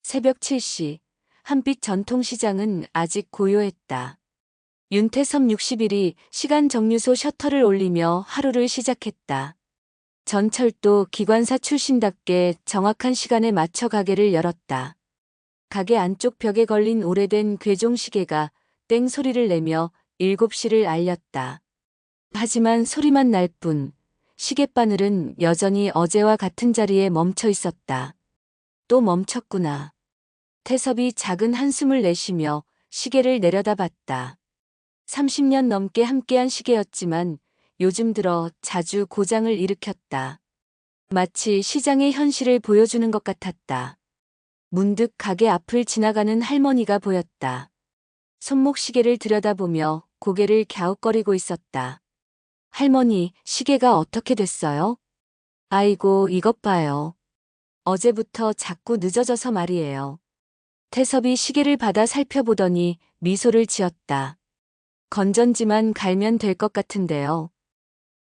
새벽 7시, 한빛 전통시장은 아직 고요했다. 윤태섭 60일이 시간 정류소 셔터를 올리며 하루를 시작했다. 전철도 기관사 출신답게 정확한 시간에 맞춰 가게를 열었다. 가게 안쪽 벽에 걸린 오래된 괴종시계가 땡 소리를 내며 7시를 알렸다. 하지만 소리만 날 뿐, 시계바늘은 여전히 어제와 같은 자리에 멈춰 있었다. 또 멈췄구나. 태섭이 작은 한숨을 내쉬며 시계를 내려다봤다. 30년 넘게 함께한 시계였지만 요즘 들어 자주 고장을 일으켰다. 마치 시장의 현실을 보여주는 것 같았다. 문득 가게 앞을 지나가는 할머니가 보였다. 손목시계를 들여다보며 고개를 갸웃거리고 있었다. 할머니, 시계가 어떻게 됐어요? 아이고, 이것 봐요. 어제부터 자꾸 늦어져서 말이에요. 태섭이 시계를 받아 살펴보더니 미소를 지었다. 건전지만 갈면 될 것 같은데요.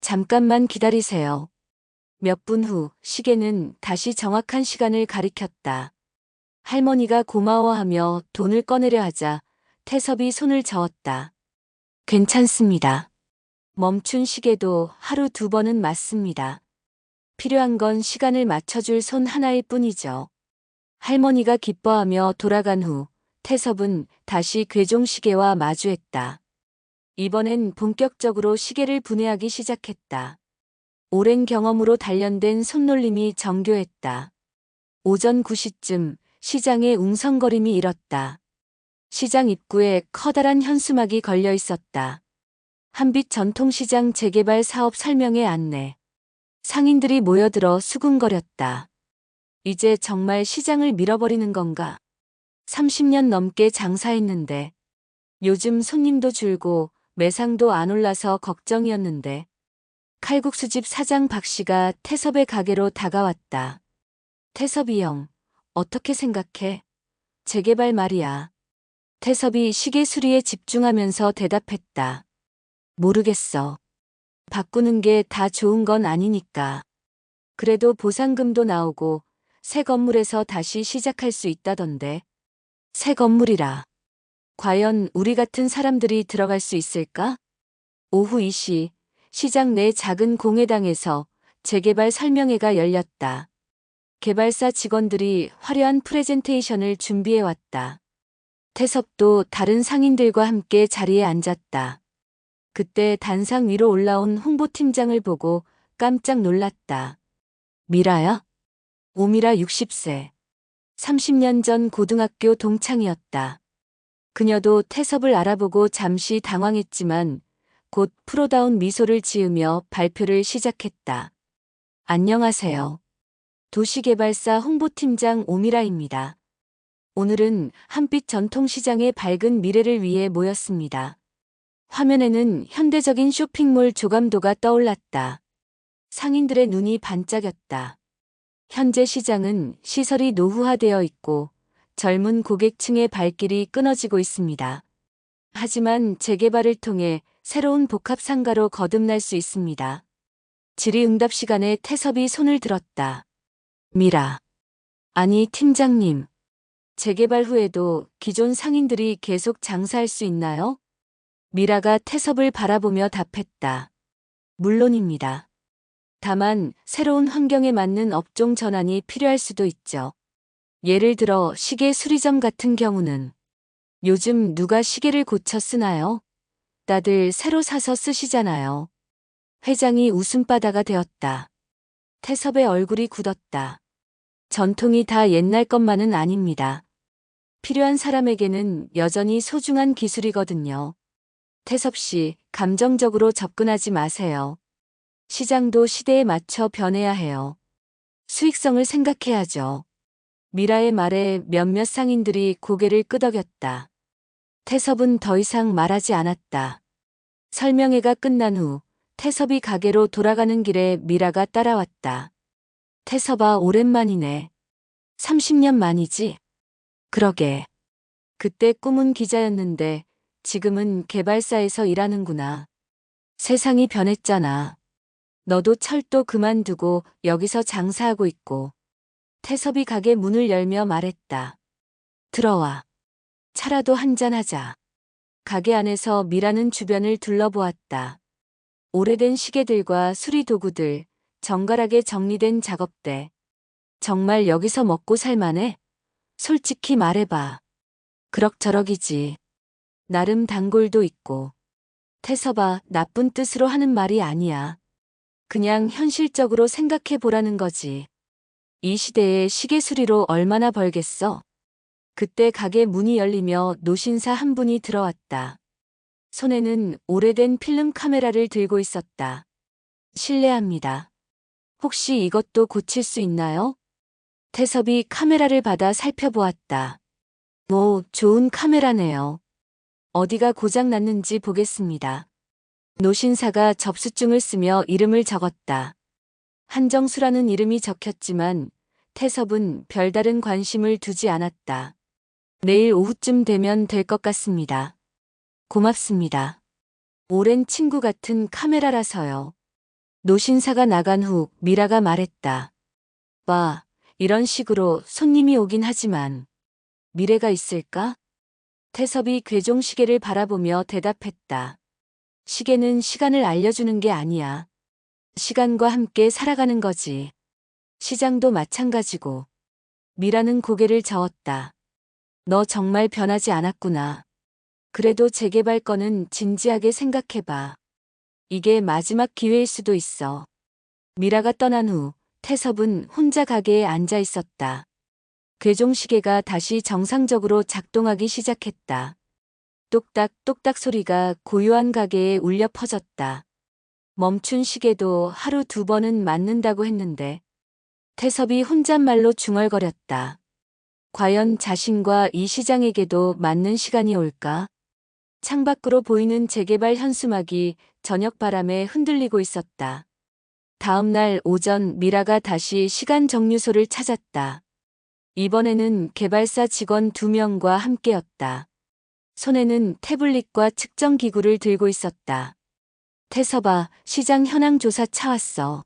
잠깐만 기다리세요. 몇 분 후 시계는 다시 정확한 시간을 가리켰다. 할머니가 고마워하며 돈을 꺼내려 하자 태섭이 손을 저었다. 괜찮습니다. 멈춘 시계도 하루 2번은 맞습니다. 필요한 건 시간을 맞춰줄 손 하나일 뿐이죠. 할머니가 기뻐하며 돌아간 후 태섭은 다시 괴종시계와 마주했다. 이번엔 본격적으로 시계를 분해하기 시작했다. 오랜 경험으로 단련된 손놀림이 정교했다. 오전 9시쯤 시장의 웅성거림이 일었다. 시장 입구에 커다란 현수막이 걸려 있었다. 한빛 전통시장 재개발 사업 설명회 안내. 상인들이 모여들어 수군거렸다. 이제 정말 시장을 밀어버리는 건가? 30년 넘게 장사했는데 요즘 손님도 줄고 매상도 안 올라서 걱정이었는데 칼국수집 사장 박 씨가 태섭의 가게로 다가왔다. 태섭이 형, 어떻게 생각해? 재개발 말이야. 태섭이 시계 수리에 집중하면서 대답했다. 모르겠어. 바꾸는 게 다 좋은 건 아니니까. 그래도 보상금도 나오고 새 건물에서 다시 시작할 수 있다던데. 새 건물이라. 과연 우리 같은 사람들이 들어갈 수 있을까? 오후 2시, 시장 내 작은 공회당에서 재개발 설명회가 열렸다. 개발사 직원들이 화려한 프레젠테이션을 준비해왔다. 태섭도 다른 상인들과 함께 자리에 앉았다. 그때 단상 위로 올라온 홍보팀장을 보고 깜짝 놀랐다. 미라야? 오미라 60세. 30년 전 고등학교 동창이었다. 그녀도 태섭을 알아보고 잠시 당황했지만 곧 프로다운 미소를 지으며 발표를 시작했다. 안녕하세요. 도시개발사 홍보팀장 오미라입니다. 오늘은 한빛 전통시장의 밝은 미래를 위해 모였습니다. 화면에는 현대적인 쇼핑몰 조감도가 떠올랐다. 상인들의 눈이 반짝였다. 현재 시장은 시설이 노후화되어 있고 젊은 고객층의 발길이 끊어지고 있습니다. 하지만 재개발을 통해 새로운 복합 상가로 거듭날 수 있습니다. 질의응답 시간에 태섭이 손을 들었다. 미라. 아니, 팀장님. 재개발 후에도 기존 상인들이 계속 장사할 수 있나요? 미라가 태섭을 바라보며 답했다. 물론입니다. 다만 새로운 환경에 맞는 업종 전환이 필요할 수도 있죠. 예를 들어 시계 수리점 같은 경우는 요즘 누가 시계를 고쳐 쓰나요? 다들 새로 사서 쓰시잖아요. 회장이 웃음바다가 되었다. 태섭의 얼굴이 굳었다. 전통이 다 옛날 것만은 아닙니다. 필요한 사람에게는 여전히 소중한 기술이거든요. 태섭 씨, 감정적으로 접근하지 마세요. 시장도 시대에 맞춰 변해야 해요. 수익성을 생각해야죠. 미라의 말에 몇몇 상인들이 고개를 끄덕였다. 태섭은 더 이상 말하지 않았다. 설명회가 끝난 후 태섭이 가게로 돌아가는 길에 미라가 따라왔다. 태섭아, 오랜만이네. 30년 만이지? 그러게. 그때 꿈은 기자였는데 지금은 개발사에서 일하는구나. 세상이 변했잖아. 너도 철도 그만두고 여기서 장사하고 있고. 태섭이 가게 문을 열며 말했다. 들어와. 차라도 한잔하자. 가게 안에서 미라는 주변을 둘러보았다. 오래된 시계들과 수리 도구들, 정갈하게 정리된 작업대. 정말 여기서 먹고 살만해? 솔직히 말해봐. 그럭저럭이지. 나름 단골도 있고. 태서봐, 나쁜 뜻으로 하는 말이 아니야. 그냥 현실적으로 생각해 보라는 거지. 이 시대에 시계 수리로 얼마나 벌겠어? 그때 가게 문이 열리며 노신사 한 분이 들어왔다. 손에는 오래된 필름 카메라를 들고 있었다. 실례합니다. 혹시 이것도 고칠 수 있나요? 태섭이 카메라를 받아 살펴보았다. 오, 좋은 카메라네요. 어디가 고장 났는지 보겠습니다. 노신사가 접수증을 쓰며 이름을 적었다. 한정수라는 이름이 적혔지만 태섭은 별다른 관심을 두지 않았다. 내일 오후쯤 되면 될 것 같습니다. 고맙습니다. 오랜 친구 같은 카메라라서요. 노신사가 나간 후 미라가 말했다. 와, 이런 식으로 손님이 오긴 하지만 미래가 있을까? 태섭이 괴종시계를 바라보며 대답했다. 시계는 시간을 알려주는 게 아니야. 시간과 함께 살아가는 거지. 시장도 마찬가지고. 미라는 고개를 저었다. 너 정말 변하지 않았구나. 그래도 재개발 건은 진지하게 생각해봐. 이게 마지막 기회일 수도 있어. 미라가 떠난 후 태섭은 혼자 가게에 앉아 있었다. 괴종시계가 다시 정상적으로 작동하기 시작했다. 똑딱 똑딱 소리가 고요한 가게에 울려 퍼졌다. 멈춘 시계도 하루 2번은 맞는다고 했는데 태섭이 혼잣말로 중얼거렸다. 과연 자신과 이 시장에게도 맞는 시간이 올까? 창밖으로 보이는 재개발 현수막이 저녁 바람에 흔들리고 있었다. 다음 날 오전 미라가 다시 시간 정류소를 찾았다. 이번에는 개발사 직원 2명과 함께였다. 손에는 태블릿과 측정기구를 들고 있었다. 태섭아, 시장 현황 조사 차 왔어.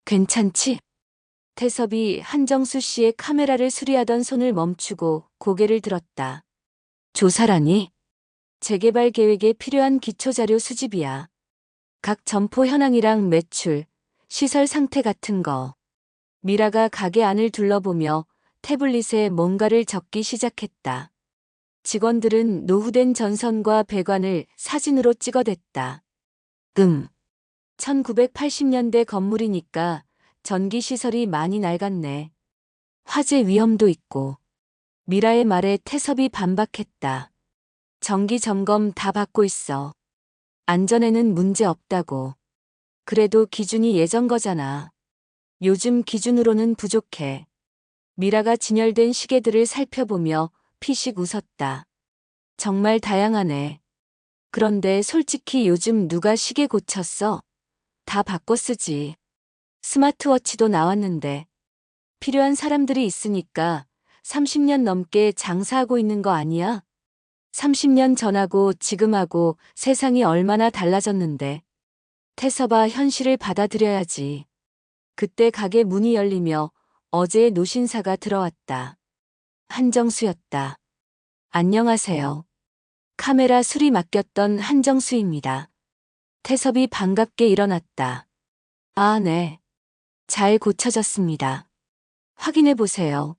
괜찮지? 태섭이 한정수 씨의 카메라를 수리하던 손을 멈추고 고개를 들었다. 조사라니? 재개발 계획에 필요한 기초자료 수집이야. 각 점포 현황이랑 매출, 시설 상태 같은 거. 미라가 가게 안을 둘러보며 태블릿에 뭔가를 적기 시작했다. 직원들은 노후된 전선과 배관을 사진으로 찍어댔다. 1980년대 건물이니까 전기시설이 많이 낡았네. 화재 위험도 있고. 미라의 말에 태섭이 반박했다. 정기 점검 다 받고 있어. 안전에는 문제 없다고. 그래도 기준이 예전 거잖아. 요즘 기준으로는 부족해. 미라가 진열된 시계들을 살펴보며 피식 웃었다. 정말 다양하네. 그런데 솔직히 요즘 누가 시계 고쳤어? 다 바꿔 쓰지. 스마트워치도 나왔는데. 필요한 사람들이 있으니까 30년 넘게 장사하고 있는 거 아니야? 30년 전하고 지금하고 세상이 얼마나 달라졌는데. 태섭아, 현실을 받아들여야지. 그때 가게 문이 열리며 어제의 노신사가 들어왔다. 한정수였다. 안녕하세요. 카메라 수리 맡겼던 한정수입니다. 태섭이 반갑게 일어났다. 아, 네. 잘 고쳐졌습니다. 확인해 보세요.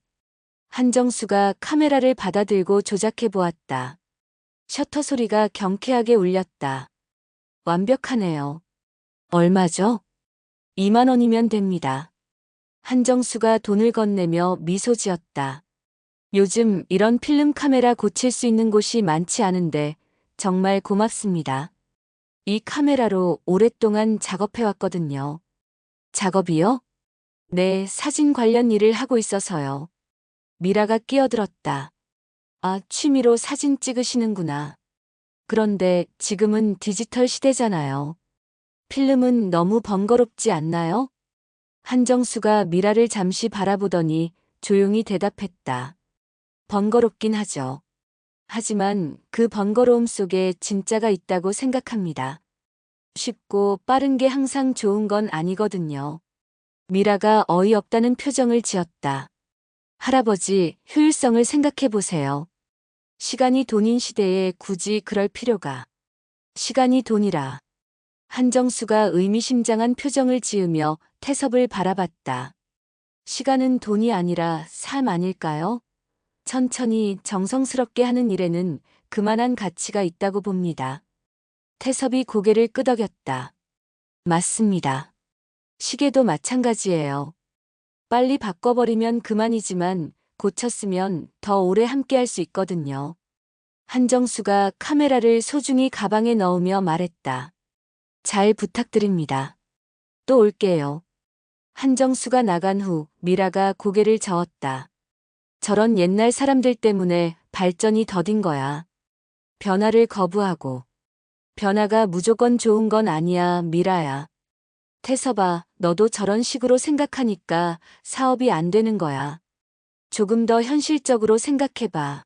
한정수가 카메라를 받아들고 조작해 보았다. 셔터 소리가 경쾌하게 울렸다. 완벽하네요. 얼마죠? 2만 원이면 됩니다. 한정수가 돈을 건네며 미소 지었다. 요즘 이런 필름 카메라 고칠 수 있는 곳이 많지 않은데 정말 고맙습니다. 이 카메라로 오랫동안 작업해왔거든요. 작업이요? 네, 사진 관련 일을 하고 있어서요. 미라가 끼어들었다. 아, 취미로 사진 찍으시는구나. 그런데 지금은 디지털 시대잖아요. 필름은 너무 번거롭지 않나요? 한정수가 미라를 잠시 바라보더니 조용히 대답했다. 번거롭긴 하죠. 하지만 그 번거로움 속에 진짜가 있다고 생각합니다. 쉽고 빠른 게 항상 좋은 건 아니거든요. 미라가 어이없다는 표정을 지었다. 할아버지, 효율성을 생각해 보세요. 시간이 돈인 시대에 굳이 그럴 필요가. 시간이 돈이라. 한정수가 의미심장한 표정을 지으며 태섭을 바라봤다. 시간은 돈이 아니라 삶 아닐까요? 천천히 정성스럽게 하는 일에는 그만한 가치가 있다고 봅니다. 태섭이 고개를 끄덕였다. 맞습니다. 시계도 마찬가지예요. 빨리 바꿔버리면 그만이지만 고쳤으면 더 오래 함께할 수 있거든요. 한정수가 카메라를 소중히 가방에 넣으며 말했다. 잘 부탁드립니다. 또 올게요. 한정수가 나간 후 미라가 고개를 저었다. 저런 옛날 사람들 때문에 발전이 더딘 거야. 변화를 거부하고. 변화가 무조건 좋은 건 아니야, 미라야. 태섭아, 너도 저런 식으로 생각하니까 사업이 안 되는 거야. 조금 더 현실적으로 생각해봐.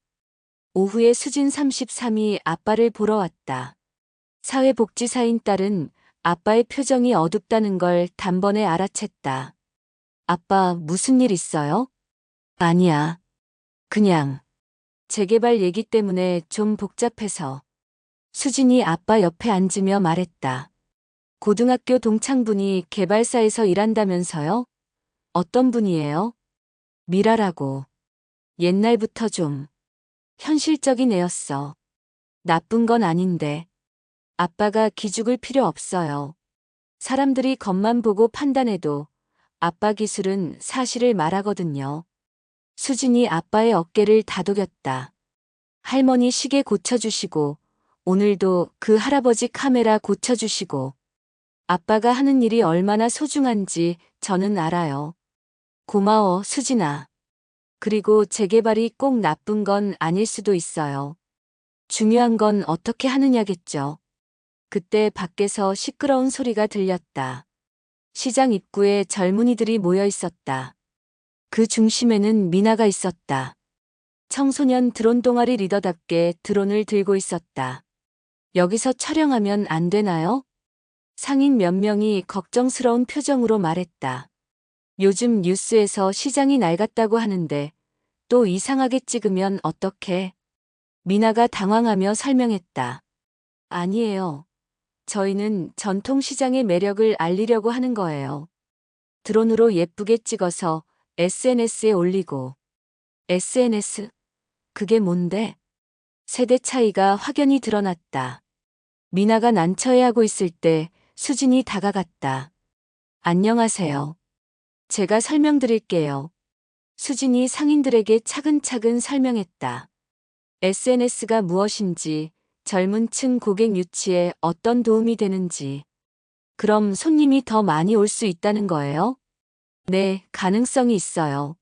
오후에 수진 33이 아빠를 보러 왔다. 사회복지사인 딸은 아빠의 표정이 어둡다는 걸 단번에 알아챘다. 아빠, 무슨 일 있어요? 아니야. 그냥. 재개발 얘기 때문에 좀 복잡해서. 수진이 아빠 옆에 앉으며 말했다. 고등학교 동창분이 개발사에서 일한다면서요? 어떤 분이에요? 미라라고. 옛날부터 좀 현실적인 애였어. 나쁜 건 아닌데. 아빠가 기죽을 필요 없어요. 사람들이 겉만 보고 판단해도 아빠 기술은 사실을 말하거든요. 수진이 아빠의 어깨를 다독였다. 할머니 시계 고쳐주시고 오늘도 그 할아버지 카메라 고쳐주시고 아빠가 하는 일이 얼마나 소중한지 저는 알아요. 고마워, 수진아. 그리고 재개발이 꼭 나쁜 건 아닐 수도 있어요. 중요한 건 어떻게 하느냐겠죠. 그때 밖에서 시끄러운 소리가 들렸다. 시장 입구에 젊은이들이 모여 있었다. 그 중심에는 미나가 있었다. 청소년 드론 동아리 리더답게 드론을 들고 있었다. 여기서 촬영하면 안 되나요? 상인 몇 명이 걱정스러운 표정으로 말했다. 요즘 뉴스에서 시장이 낡았다고 하는데 또 이상하게 찍으면 어떡해? 미나가 당황하며 설명했다. 아니에요. 저희는 전통시장의 매력을 알리려고 하는 거예요. 드론으로 예쁘게 찍어서 SNS에 올리고. SNS? 그게 뭔데? 세대 차이가 확연히 드러났다. 미나가 난처해하고 있을 때 수진이 다가갔다. 안녕하세요. 제가 설명드릴게요. 수진이 상인들에게 차근차근 설명했다. SNS가 무엇인지, 젊은 층 고객 유치에 어떤 도움이 되는지. 그럼 손님이 더 많이 올 수 있다는 거예요? 네, 가능성이 있어요.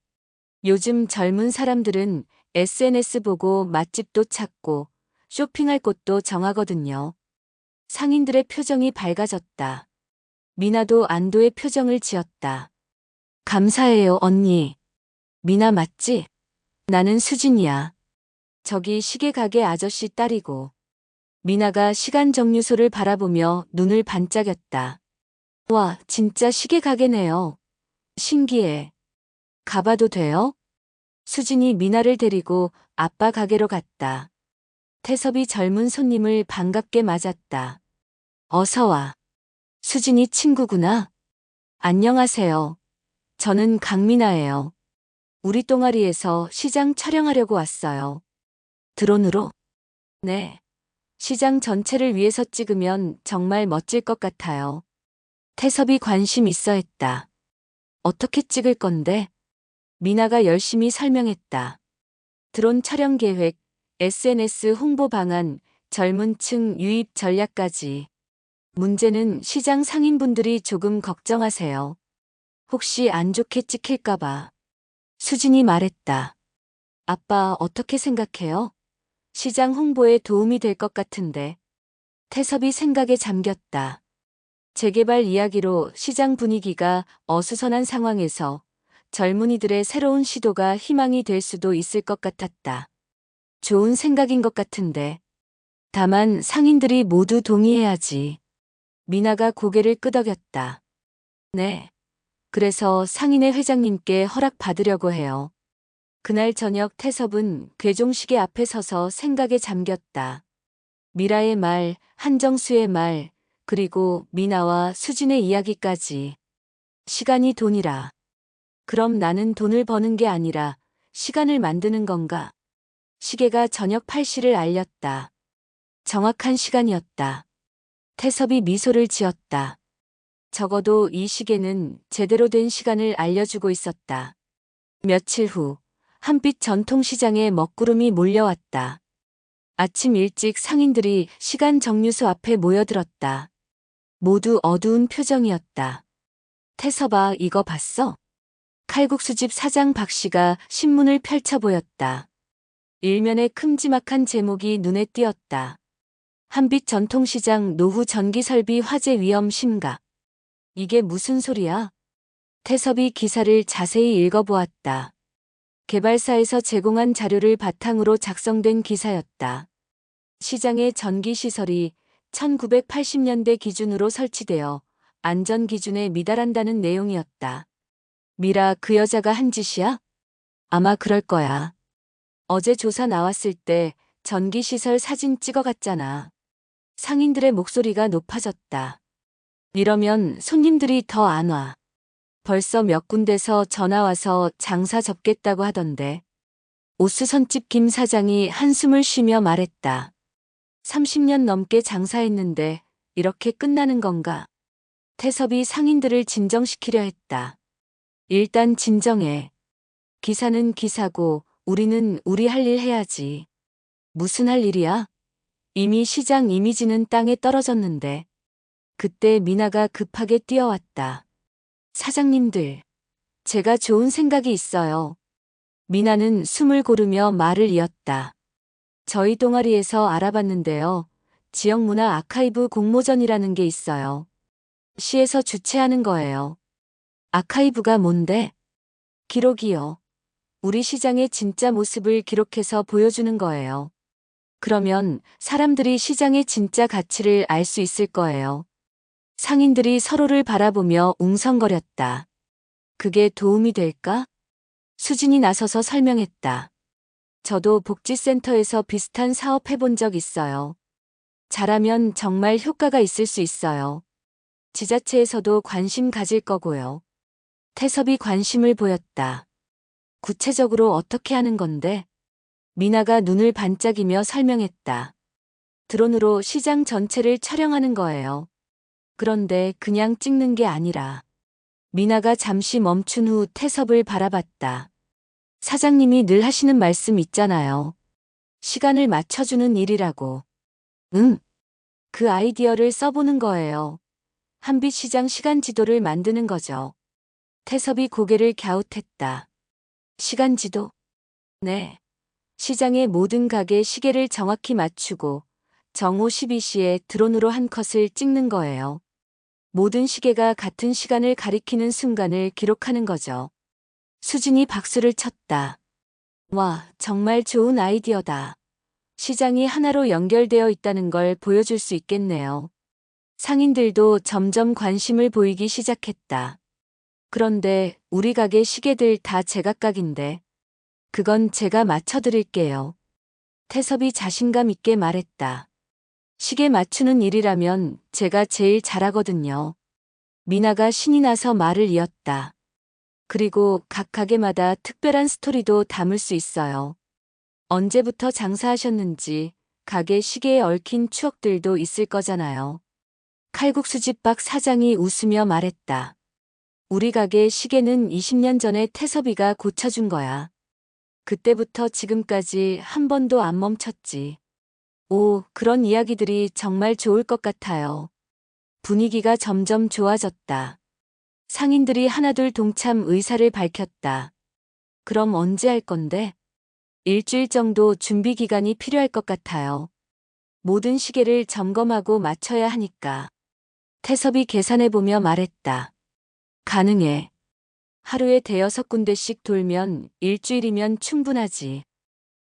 요즘 젊은 사람들은 SNS 보고 맛집도 찾고 쇼핑할 곳도 정하거든요. 상인들의 표정이 밝아졌다. 미나도 안도의 표정을 지었다. 감사해요, 언니. 미나 맞지? 나는 수진이야. 저기 시계 가게 아저씨 딸이고. 미나가 시간 정류소를 바라보며 눈을 반짝였다. 와, 진짜 시계 가게네요. 신기해. 가봐도 돼요? 수진이 미나를 데리고 아빠 가게로 갔다. 태섭이 젊은 손님을 반갑게 맞았다. 어서 와. 수진이 친구구나. 안녕하세요. 저는 강미나예요. 우리 동아리에서 시장 촬영하려고 왔어요. 드론으로? 네. 시장 전체를 위해서 찍으면 정말 멋질 것 같아요. 태섭이 관심 있어 했다. 어떻게 찍을 건데? 미나가 열심히 설명했다. 드론 촬영 계획, SNS 홍보 방안, 젊은 층 유입 전략까지. 문제는 시장 상인분들이 조금 걱정하세요. 혹시 안 좋게 찍힐까봐. 수진이 말했다. 아빠 어떻게 생각해요? 시장 홍보에 도움이 될 것 같은데. 태섭이 생각에 잠겼다. 재개발 이야기로 시장 분위기가 어수선한 상황에서 젊은이들의 새로운 시도가 희망이 될 수도 있을 것 같았다. 좋은 생각인 것 같은데. 다만 상인들이 모두 동의해야지. 미나가 고개를 끄덕였다. 네. 그래서 상인회 회장님께 허락 받으려고 해요. 그날 저녁 태섭은 괴종시계 앞에 서서 생각에 잠겼다. 미라의 말, 한정수의 말, 그리고 미나와 수진의 이야기까지. 시간이 돈이라. 그럼 나는 돈을 버는 게 아니라 시간을 만드는 건가? 시계가 저녁 8시를 알렸다. 정확한 시간이었다. 태섭이 미소를 지었다. 적어도 이 시계는 제대로 된 시간을 알려주고 있었다. 며칠 후, 한빛 전통시장에 먹구름이 몰려왔다. 아침 일찍 상인들이 시간 정류소 앞에 모여들었다. 모두 어두운 표정이었다. 태섭아, 이거 봤어? 칼국수집 사장 박 씨가 신문을 펼쳐 보였다. 일면에 큼지막한 제목이 눈에 띄었다. 한빛 전통시장 노후 전기설비 화재 위험 심각. 이게 무슨 소리야? 태섭이 기사를 자세히 읽어보았다. 개발사에서 제공한 자료를 바탕으로 작성된 기사였다. 시장의 전기시설이 1980년대 기준으로 설치되어 안전기준에 미달한다는 내용이었다. 미라, 그 여자가 한 짓이야? 아마 그럴 거야. 어제 조사 나왔을 때 전기시설 사진 찍어갔잖아. 상인들의 목소리가 높아졌다. 이러면 손님들이 더 안 와. 벌써 몇 군데서 전화 와서 장사 접겠다고 하던데. 옥수선집 김 사장이 한숨을 쉬며 말했다. 30년 넘게 장사했는데 이렇게 끝나는 건가? 태섭이 상인들을 진정시키려 했다. 일단 진정해. 기사는 기사고 우리는 우리 할 일 해야지. 무슨 할 일이야? 이미 시장 이미지는 땅에 떨어졌는데. 그때 미나가 급하게 뛰어왔다. 사장님들, 제가 좋은 생각이 있어요. 미나는 숨을 고르며 말을 이었다. 저희 동아리에서 알아봤는데요. 지역문화 아카이브 공모전이라는 게 있어요. 시에서 주최하는 거예요. 아카이브가 뭔데? 기록이요. 우리 시장의 진짜 모습을 기록해서 보여주는 거예요. 그러면 사람들이 시장의 진짜 가치를 알 수 있을 거예요. 상인들이 서로를 바라보며 웅성거렸다. 그게 도움이 될까? 수진이 나서서 설명했다. 저도 복지센터에서 비슷한 사업 해본 적 있어요. 잘하면 정말 효과가 있을 수 있어요. 지자체에서도 관심 가질 거고요. 태섭이 관심을 보였다. 구체적으로 어떻게 하는 건데? 미나가 눈을 반짝이며 설명했다. 드론으로 시장 전체를 촬영하는 거예요. 그런데 그냥 찍는 게 아니라. 미나가 잠시 멈춘 후 태섭을 바라봤다. 사장님이 늘 하시는 말씀 있잖아요. 시간을 맞춰주는 일이라고. 응. 그 아이디어를 써보는 거예요. 한빛시장 시간 지도를 만드는 거죠. 태섭이 고개를 갸웃했다. 시간 지도? 네. 시장의 모든 가게 시계를 정확히 맞추고 정오 12시에 드론으로 한 컷을 찍는 거예요. 모든 시계가 같은 시간을 가리키는 순간을 기록하는 거죠. 수진이 박수를 쳤다. 와, 정말 좋은 아이디어다. 시장이 하나로 연결되어 있다는 걸 보여줄 수 있겠네요. 상인들도 점점 관심을 보이기 시작했다. 그런데 우리 가게 시계들 다 제각각인데. 그건 제가 맞춰드릴게요. 태섭이 자신감 있게 말했다. 시계 맞추는 일이라면 제가 제일 잘하거든요. 미나가 신이 나서 말을 이었다. 그리고 각 가게마다 특별한 스토리도 담을 수 있어요. 언제부터 장사하셨는지 가게 시계에 얽힌 추억들도 있을 거잖아요. 칼국수집 박 사장이 웃으며 말했다. 우리 가게 시계는 20년 전에 태섭이가 고쳐준 거야. 그때부터 지금까지 한 번도 안 멈췄지. 오, 그런 이야기들이 정말 좋을 것 같아요. 분위기가 점점 좋아졌다. 상인들이 하나둘 동참 의사를 밝혔다. 그럼 언제 할 건데? 일주일 정도 준비 기간이 필요할 것 같아요. 모든 시계를 점검하고 맞춰야 하니까. 태섭이 계산해보며 말했다. 가능해. 하루에 대여섯 군데씩 돌면 일주일이면 충분하지.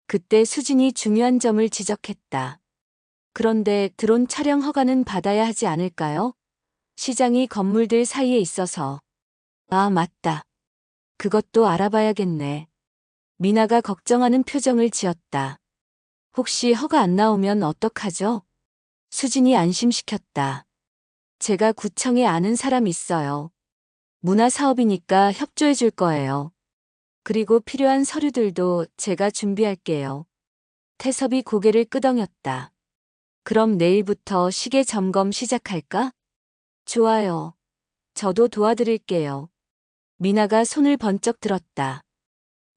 그때 수진이 중요한 점을 지적했다. 그런데 드론 촬영 허가는 받아야 하지 않을까요? 시장이 건물들 사이에 있어서. 아, 맞다. 그것도 알아봐야겠네. 미나가 걱정하는 표정을 지었다. 혹시 허가 안 나오면 어떡하죠? 수진이 안심시켰다. 제가 구청에 아는 사람 있어요. 문화사업이니까 협조해 줄 거예요. 그리고 필요한 서류들도 제가 준비할게요. 태섭이 고개를 끄덕였다. 그럼 내일부터 시계 점검 시작할까? 좋아요. 저도 도와드릴게요. 미나가 손을 번쩍 들었다.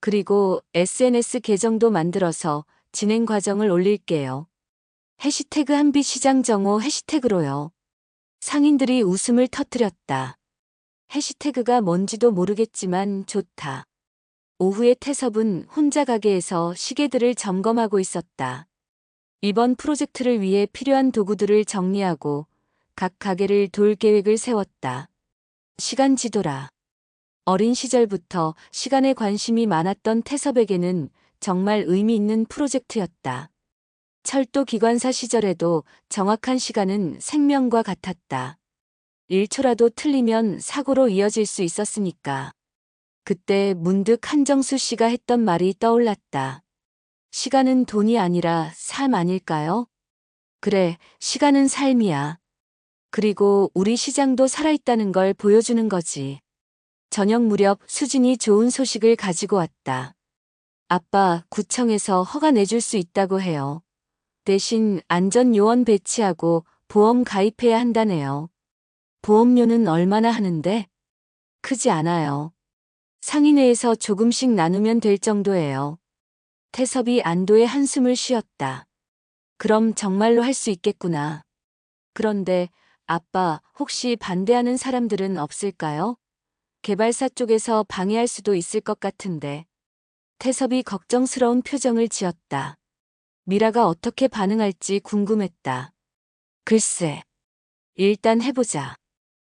그리고 SNS 계정도 만들어서 진행 과정을 올릴게요. 해시태그 한빛시장 정오 해시태그로요. 상인들이 웃음을 터뜨렸다. 해시태그가 뭔지도 모르겠지만 좋다. 오후에 태섭은 혼자 가게에서 시계들을 점검하고 있었다. 이번 프로젝트를 위해 필요한 도구들을 정리하고 각 가게를 돌 계획을 세웠다. 시간 지도라. 어린 시절부터 시간에 관심이 많았던 태섭에게는 정말 의미 있는 프로젝트였다. 철도 기관사 시절에도 정확한 시간은 생명과 같았다. 1초라도 틀리면 사고로 이어질 수 있었으니까. 그때 문득 한정수 씨가 했던 말이 떠올랐다. 시간은 돈이 아니라 삶 아닐까요? 그래, 시간은 삶이야. 그리고 우리 시장도 살아있다는 걸 보여주는 거지. 저녁 무렵 수진이 좋은 소식을 가지고 왔다. 아빠, 구청에서 허가 내줄 수 있다고 해요. 대신 안전요원 배치하고 보험 가입해야 한다네요. 보험료는 얼마나 하는데? 크지 않아요. 상인회에서 조금씩 나누면 될 정도예요. 태섭이 안도의 한숨을 쉬었다. 그럼 정말로 할 수 있겠구나. 그런데 아빠, 혹시 반대하는 사람들은 없을까요? 개발사 쪽에서 방해할 수도 있을 것 같은데. 태섭이 걱정스러운 표정을 지었다. 미라가 어떻게 반응할지 궁금했다. 글쎄, 일단 해보자.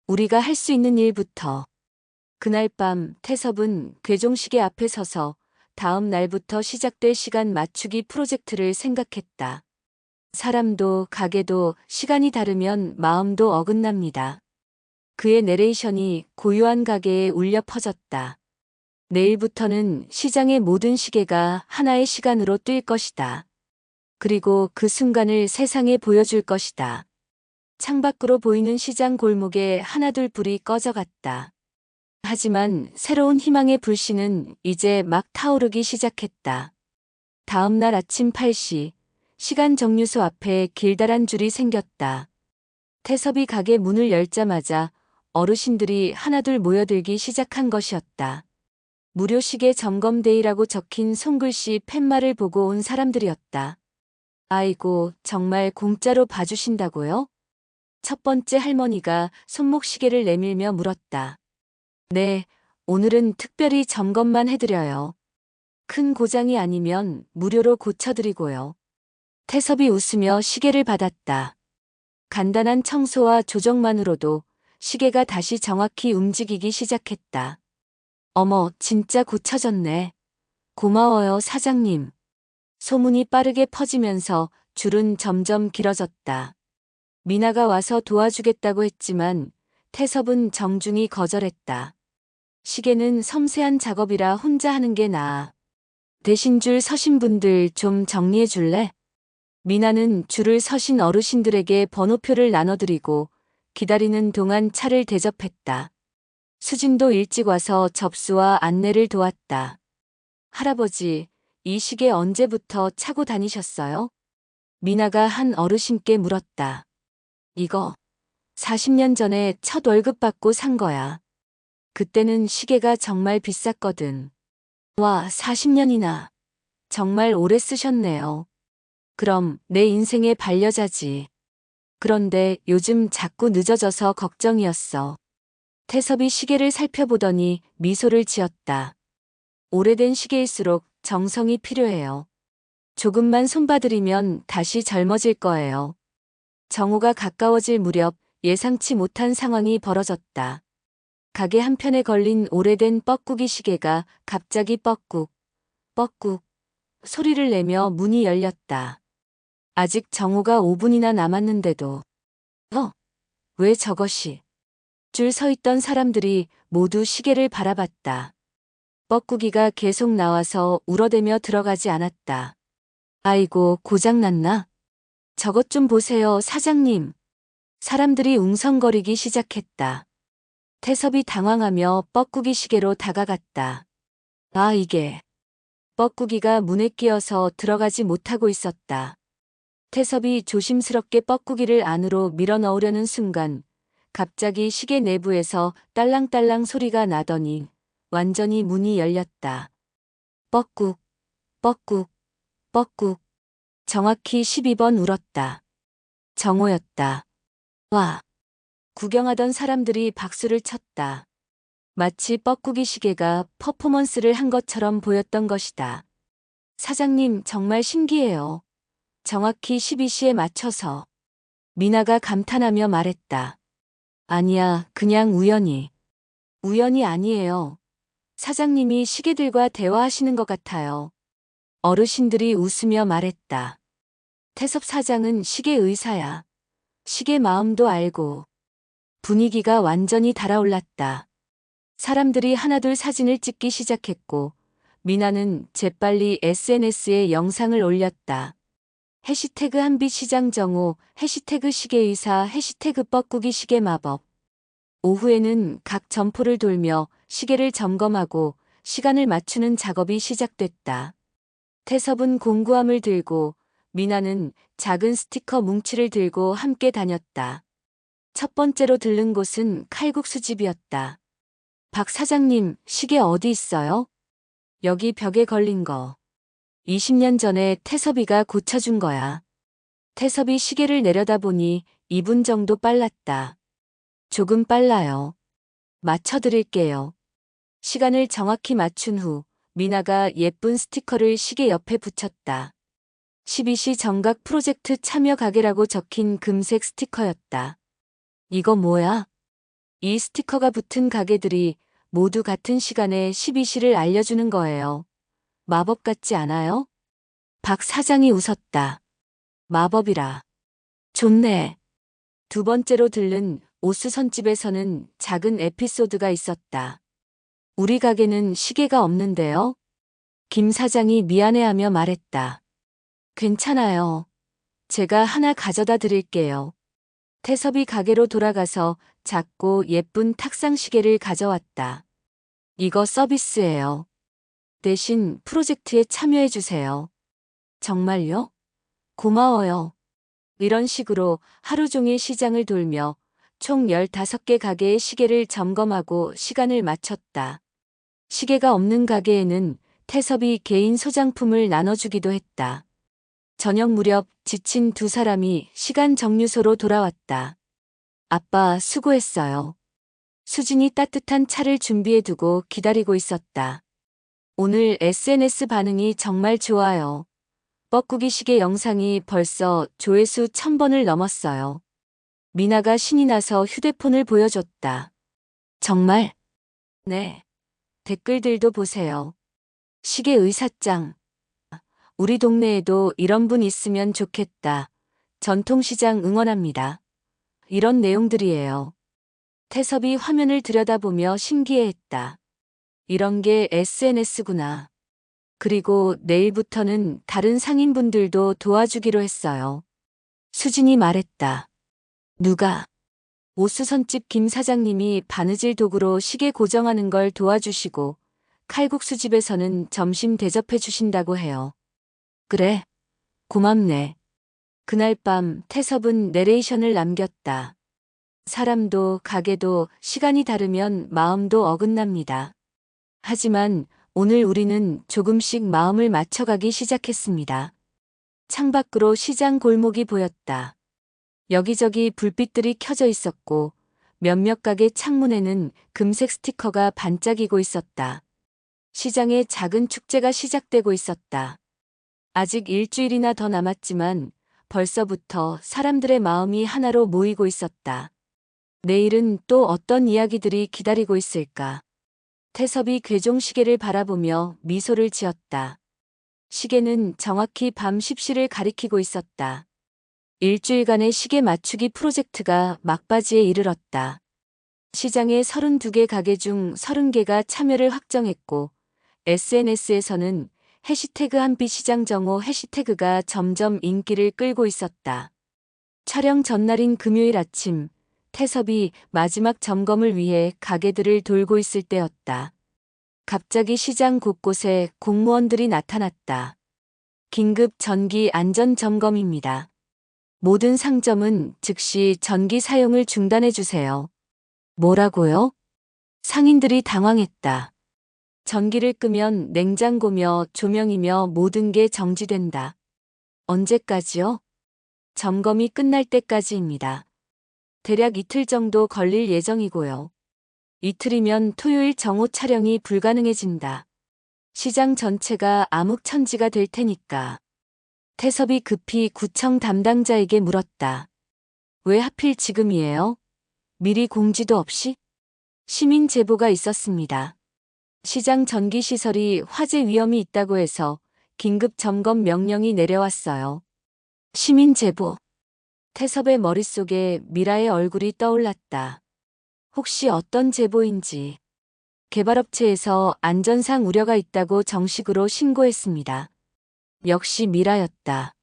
우리가 할 수 있는 일부터. 그날 밤 태섭은 괴종시계 앞에 서서 다음 날부터 시작될 시간 맞추기 프로젝트를 생각했다. 사람도 가게도 시간이 다르면 마음도 어긋납니다. 그의 내레이션이 고요한 가게에 울려 퍼졌다. 내일부터는 시장의 모든 시계가 하나의 시간으로 뛸 것이다. 그리고 그 순간을 세상에 보여줄 것이다. 창밖으로 보이는 시장 골목에 하나둘 불이 꺼져갔다. 하지만 새로운 희망의 불씨는 이제 막 타오르기 시작했다. 다음 날 아침 8시, 시간 정류소 앞에 길다란 줄이 생겼다. 태섭이 가게 문을 열자마자 어르신들이 하나둘 모여들기 시작한 것이었다. 무료 시계 점검 데이라고 적힌 손글씨 팻말을 보고 온 사람들이었다. 아이고, 정말 공짜로 봐주신다고요? 첫 번째 할머니가 손목시계를 내밀며 물었다. 네, 오늘은 특별히 점검만 해드려요. 큰 고장이 아니면 무료로 고쳐드리고요. 태섭이 웃으며 시계를 받았다. 간단한 청소와 조정만으로도 시계가 다시 정확히 움직이기 시작했다. 어머, 진짜 고쳐졌네. 고마워요, 사장님. 소문이 빠르게 퍼지면서 줄은 점점 길어졌다. 미나가 와서 도와주겠다고 했지만 태섭은 정중히 거절했다. 시계는 섬세한 작업이라 혼자 하는 게 나아. 대신 줄 서신 분들 좀 정리해 줄래? 미나는 줄을 서신 어르신들에게 번호표를 나눠드리고 기다리는 동안 차를 대접했다. 수진도 일찍 와서 접수와 안내를 도왔다. 할아버지, 이 시계 언제부터 차고 다니셨어요? 미나가 한 어르신께 물었다. 이거 40년 전에 첫 월급 받고 산 거야. 그때는 시계가 정말 비쌌거든. 와, 40년이나. 정말 오래 쓰셨네요. 그럼 내 인생의 반려자지. 그런데 요즘 자꾸 늦어져서 걱정이었어. 태섭이 시계를 살펴보더니 미소를 지었다. 오래된 시계일수록 정성이 필요해요. 조금만 손봐드리면 다시 젊어질 거예요. 정오가 가까워질 무렵 예상치 못한 상황이 벌어졌다. 가게 한편에 걸린 오래된 뻐꾸기 시계가 갑자기 뻐꾹, 뻐꾹 소리를 내며 문이 열렸다. 아직 정오가 5분이나 남았는데도 왜 저것이? 줄 서 있던 사람들이 모두 시계를 바라봤다. 뻐꾸기가 계속 나와서 울어대며 들어가지 않았다. 아이고, 고장났나? 저것 좀 보세요, 사장님. 사람들이 웅성거리기 시작했다. 태섭이 당황하며 뻐꾸기 시계로 다가갔다. 아, 이게. 뻐꾸기가 문에 끼어서 들어가지 못하고 있었다. 태섭이 조심스럽게 뻐꾸기를 안으로 밀어 넣으려는 순간 갑자기 시계 내부에서 딸랑딸랑 소리가 나더니 완전히 문이 열렸다. 뻐꾹, 뻐꾹, 뻐꾹. 정확히 12번 울었다. 정오였다. 와. 구경하던 사람들이 박수를 쳤다. 마치 뻐꾸기 시계가 퍼포먼스를 한 것처럼 보였던 것이다. 사장님, 정말 신기해요. 정확히 12시에 맞춰서. 미나가 감탄하며 말했다. 아니야, 그냥 우연히. 우연이 아니에요. 사장님이 시계들과 대화하시는 것 같아요. 어르신들이 웃으며 말했다. 태섭 사장은 시계 의사야. 시계 마음도 알고. 분위기가 완전히 달아올랐다. 사람들이 하나둘 사진을 찍기 시작했고 미나는 재빨리 SNS에 영상을 올렸다. 해시태그 한빛시장 정오, 해시태그 시계의사, 해시태그 뻐꾸기 시계 마법. 오후에는 각 점포를 돌며 시계를 점검하고 시간을 맞추는 작업이 시작됐다. 태섭은 공구함을 들고 미나는 작은 스티커 뭉치를 들고 함께 다녔다. 첫 번째로 들른 곳은 칼국수집이었다. 박 사장님, 시계 어디 있어요? 여기 벽에 걸린 거. 20년 전에 태섭이가 고쳐준 거야. 태섭이 시계를 내려다보니 2분 정도 빨랐다. 조금 빨라요. 맞춰드릴게요. 시간을 정확히 맞춘 후 미나가 예쁜 스티커를 시계 옆에 붙였다. 12시 정각 프로젝트 참여 가게라고 적힌 금색 스티커였다. 이거 뭐야? 이 스티커가 붙은 가게들이 모두 같은 시간에 12시를 알려주는 거예요. 마법 같지 않아요? 박 사장이 웃었다. 마법이라. 좋네. 두 번째로 들른 오수선집에서는 작은 에피소드가 있었다. 우리 가게는 시계가 없는데요. 김 사장이 미안해하며 말했다. 괜찮아요. 제가 하나 가져다 드릴게요. 태섭이 가게로 돌아가서 작고 예쁜 탁상 시계를 가져왔다. 이거 서비스예요. 대신 프로젝트에 참여해주세요. 정말요? 고마워요. 이런 식으로 하루 종일 시장을 돌며 총 15개 가게의 시계를 점검하고 시간을 맞췄다. 시계가 없는 가게에는 태섭이 개인 소장품을 나눠주기도 했다. 저녁 무렵 지친 두 사람이 시간 정류소로 돌아왔다. 아빠, 수고했어요. 수진이 따뜻한 차를 준비해두고 기다리고 있었다. 오늘 SNS 반응이 정말 좋아요. 뻐꾸기 시계 영상이 벌써 조회수 1000번을 넘었어요. 미나가 신이 나서 휴대폰을 보여줬다. 정말? 네. 댓글들도 보세요. 시계 의사짱. 우리 동네에도 이런 분 있으면 좋겠다. 전통시장 응원합니다. 이런 내용들이에요. 태섭이 화면을 들여다보며 신기해했다. 이런 게 SNS구나. 그리고 내일부터는 다른 상인분들도 도와주기로 했어요. 수진이 말했다. 누가? 오수선집 김 사장님이 바느질 도구로 시계 고정하는 걸 도와주시고 칼국수집에서는 점심 대접해 주신다고 해요. 그래? 고맙네. 그날 밤 태섭은 내레이션을 남겼다. 사람도 가게도 시간이 다르면 마음도 어긋납니다. 하지만 오늘 우리는 조금씩 마음을 맞춰가기 시작했습니다. 창밖으로 시장 골목이 보였다. 여기저기 불빛들이 켜져 있었고 몇몇 가게 창문에는 금색 스티커가 반짝이고 있었다. 시장에 작은 축제가 시작되고 있었다. 아직 일주일이나 더 남았지만 벌써부터 사람들의 마음이 하나로 모이고 있었다. 내일은 또 어떤 이야기들이 기다리고 있을까? 태섭이 괴종 시계를 바라보며 미소를 지었다. 시계는 정확히 밤 10시를 가리키고 있었다. 일주일간의 시계 맞추기 프로젝트가 막바지에 이르렀다. 시장의 32개 가게 중 30개가 참여를 확정했고 SNS에서는 해시태그 한빛시장정오 해시태그가 점점 인기를 끌고 있었다. 촬영 전날인 금요일 아침, 태섭이 마지막 점검을 위해 가게들을 돌고 있을 때였다. 갑자기 시장 곳곳에 공무원들이 나타났다. 긴급 전기 안전 점검입니다. 모든 상점은 즉시 전기 사용을 중단해 주세요. 뭐라고요? 상인들이 당황했다. 전기를 끄면 냉장고며 조명이며 모든 게 정지된다. 언제까지요? 점검이 끝날 때까지입니다. 대략 이틀 정도 걸릴 예정이고요. 이틀이면 토요일 정오 촬영이 불가능해진다. 시장 전체가 암흑천지가 될 테니까. 태섭이 급히 구청 담당자에게 물었다. 왜 하필 지금이에요? 미리 공지도 없이? 시민 제보가 있었습니다. 시장 전기시설이 화재 위험이 있다고 해서 긴급 점검 명령이 내려왔어요. 시민 제보. 태섭의 머릿속에 미라의 얼굴이 떠올랐다. 혹시 어떤 제보인지. 개발업체에서 안전상 우려가 있다고 정식으로 신고했습니다. 역시 미라였다.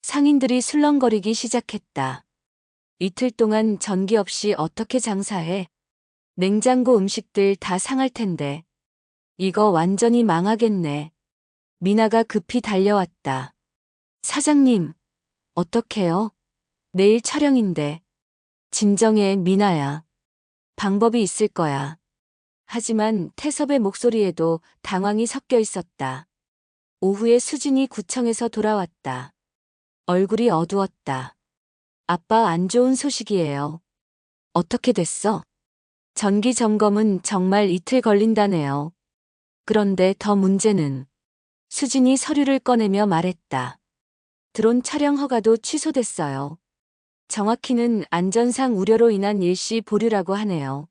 상인들이 술렁거리기 시작했다. 이틀 동안 전기 없이 어떻게 장사해? 냉장고 음식들 다 상할 텐데. 이거 완전히 망하겠네. 미나가 급히 달려왔다. 사장님, 어떡해요? 내일 촬영인데. 진정해, 미나야. 방법이 있을 거야. 하지만 태섭의 목소리에도 당황이 섞여 있었다. 오후에 수진이 구청에서 돌아왔다. 얼굴이 어두웠다. 아빠 안 좋은 소식이에요. 어떻게 됐어? 전기 점검은 정말 이틀 걸린다네요. 그런데 더 문제는 수진이 서류를 꺼내며 말했다. 드론 촬영 허가도 취소됐어요. 정확히는 안전상 우려로 인한 일시 보류라고 하네요.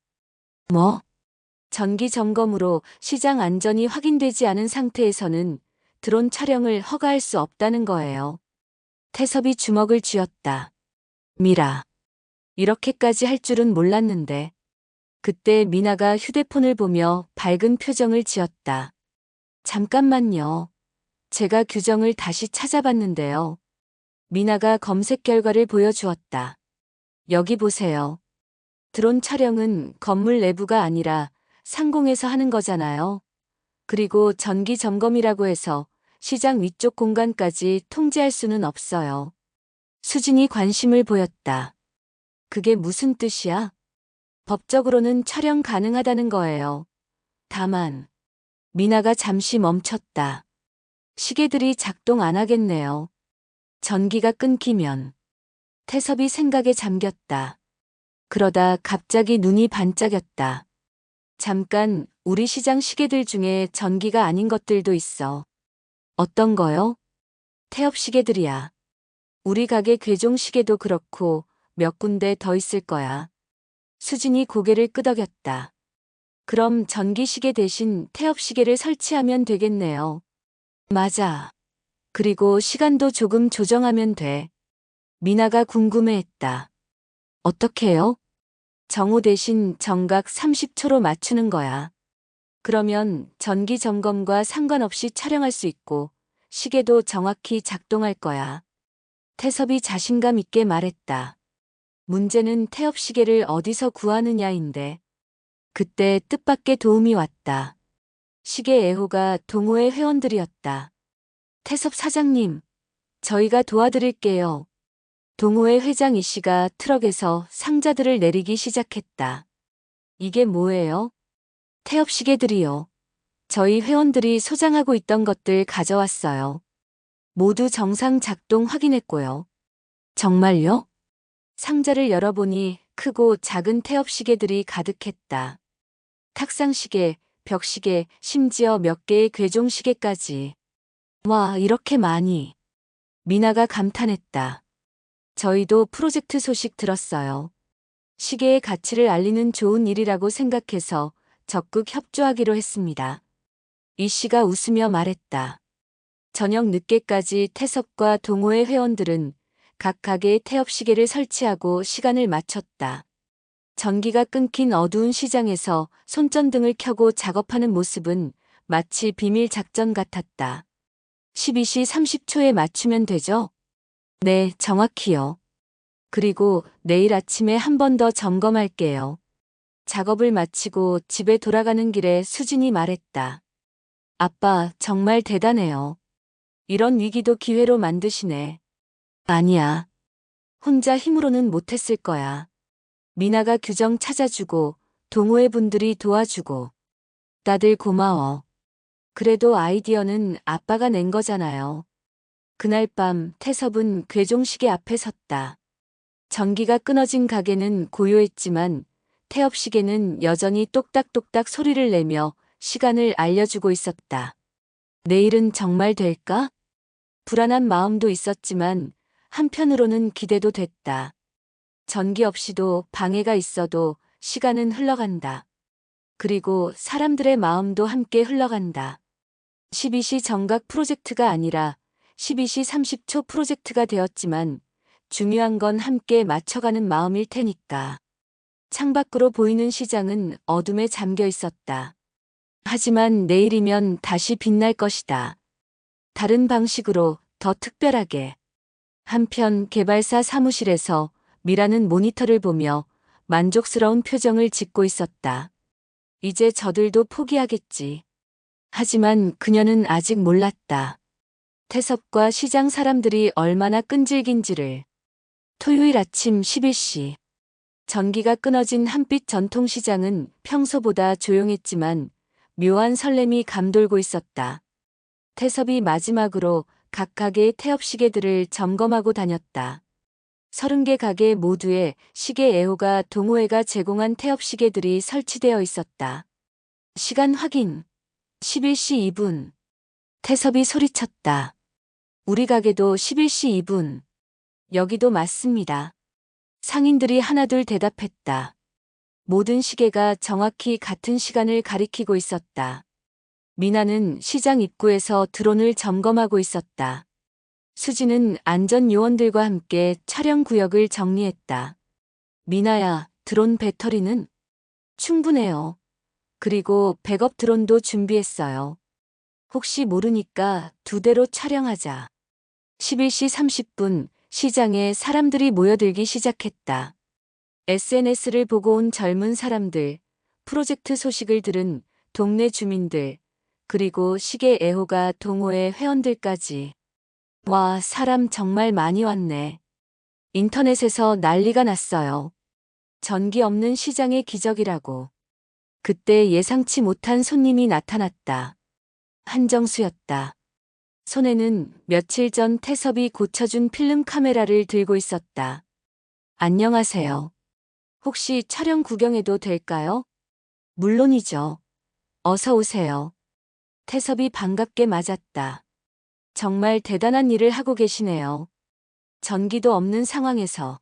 뭐? 전기 점검으로 시장 안전이 확인되지 않은 상태에서는 드론 촬영을 허가할 수 없다는 거예요. 태섭이 주먹을 쥐었다. 미라. 이렇게까지 할 줄은 몰랐는데. 그때 미나가 휴대폰을 보며 밝은 표정을 지었다. 잠깐만요. 제가 규정을 다시 찾아봤는데요. 미나가 검색 결과를 보여주었다. 여기 보세요. 드론 촬영은 건물 내부가 아니라 상공에서 하는 거잖아요. 그리고 전기 점검이라고 해서 시장 위쪽 공간까지 통제할 수는 없어요. 수진이 관심을 보였다. 그게 무슨 뜻이야? 법적으로는 촬영 가능하다는 거예요. 다만, 미나가 잠시 멈췄다. 시계들이 작동 안 하겠네요. 전기가 끊기면. 태섭이 생각에 잠겼다. 그러다 갑자기 눈이 반짝였다. 잠깐, 우리 시장 시계들 중에 전기가 아닌 것들도 있어. 어떤 거요? 태엽 시계들이야. 우리 가게 괴종 시계도 그렇고 몇 군데 더 있을 거야. 수진이 고개를 끄덕였다. 그럼 전기 시계 대신 태엽 시계를 설치하면 되겠네요. 맞아. 그리고 시간도 조금 조정하면 돼. 미나가 궁금해했다. 어떻게 해요? 정오 대신 정각 30초로 맞추는 거야. 그러면 전기 점검과 상관없이 촬영할 수 있고 시계도 정확히 작동할 거야. 태섭이 자신감 있게 말했다. 문제는 태엽 시계를 어디서 구하느냐인데. 그때 뜻밖의 도움이 왔다. 시계 애호가 동호회 회원들이었다. 태섭 사장님, 저희가 도와드릴게요. 동호회 회장 이 씨가 트럭에서 상자들을 내리기 시작했다. 이게 뭐예요? 태엽 시계들이요. 저희 회원들이 소장하고 있던 것들 가져왔어요. 모두 정상 작동 확인했고요. 정말요? 상자를 열어보니 크고 작은 태엽 시계들이 가득했다. 탁상시계, 벽시계, 심지어 몇 개의 괴종 시계까지. 와, 이렇게 많이. 미나가 감탄했다. 저희도 프로젝트 소식 들었어요. 시계의 가치를 알리는 좋은 일이라고 생각해서 적극 협조하기로 했습니다. 이 씨가 웃으며 말했다. 저녁 늦게까지 태섭과 동호회 회원들은 각 가게에 태엽 시계를 설치하고 시간을 맞췄다. 전기가 끊긴 어두운 시장에서 손전등을 켜고 작업하는 모습은 마치 비밀 작전 같았다. 12시 30초에 맞추면 되죠? 네, 정확히요. 그리고 내일 아침에 한 번 더 점검할게요. 작업을 마치고 집에 돌아가는 길에 수진이 말했다. 아빠, 정말 대단해요. 이런 위기도 기회로 만드시네. 아니야. 혼자 힘으로는 못했을 거야. 미나가 규정 찾아주고, 동호회 분들이 도와주고. 다들 고마워. 그래도 아이디어는 아빠가 낸 거잖아요. 그날 밤 태섭은 괴종시계 앞에 섰다. 전기가 끊어진 가게는 고요했지만 태엽시계는 여전히 똑딱똑딱 소리를 내며 시간을 알려주고 있었다. 내일은 정말 될까? 불안한 마음도 있었지만 한편으로는 기대도 됐다. 전기 없이도 방해가 있어도 시간은 흘러간다. 그리고 사람들의 마음도 함께 흘러간다. 12시 정각 프로젝트가 아니라 12시 30초 프로젝트가 되었지만 중요한 건 함께 맞춰가는 마음일 테니까. 창밖으로 보이는 시장은 어둠에 잠겨 있었다. 하지만 내일이면 다시 빛날 것이다. 다른 방식으로 더 특별하게. 한편 개발사 사무실에서 미라는 모니터를 보며 만족스러운 표정을 짓고 있었다. 이제 저들도 포기하겠지. 하지만 그녀는 아직 몰랐다. 태섭과 시장 사람들이 얼마나 끈질긴지를. 토요일 아침 11시. 전기가 끊어진 한빛 전통시장은 평소보다 조용했지만 묘한 설렘이 감돌고 있었다. 태섭이 마지막으로 각 가게의 태엽시계들을 점검하고 다녔다. 30개 가게 모두에 시계 애호가 동호회가 제공한 태엽시계들이 설치되어 있었다. 시간 확인. 11시 2분. 태섭이 소리쳤다. 우리 가게도 11시 2분. 여기도 맞습니다. 상인들이 하나둘 대답했다. 모든 시계가 정확히 같은 시간을 가리키고 있었다. 미나는 시장 입구에서 드론을 점검하고 있었다. 수지는 안전요원들과 함께 촬영 구역을 정리했다. 미나야, 드론 배터리는? 충분해요. 그리고 백업 드론도 준비했어요. 혹시 모르니까 2대로 촬영하자. 11시 30분 시장에 사람들이 모여들기 시작했다. SNS를 보고 온 젊은 사람들, 프로젝트 소식을 들은 동네 주민들, 그리고 시계 애호가 동호회 회원들까지. 와, 사람 정말 많이 왔네. 인터넷에서 난리가 났어요. 전기 없는 시장의 기적이라고. 그때 예상치 못한 손님이 나타났다. 한정수였다. 손에는 며칠 전 태섭이 고쳐준 필름 카메라를 들고 있었다. 안녕하세요. 혹시 촬영 구경해도 될까요? 물론이죠. 어서 오세요. 태섭이 반갑게 맞았다. 정말 대단한 일을 하고 계시네요. 전기도 없는 상황에서.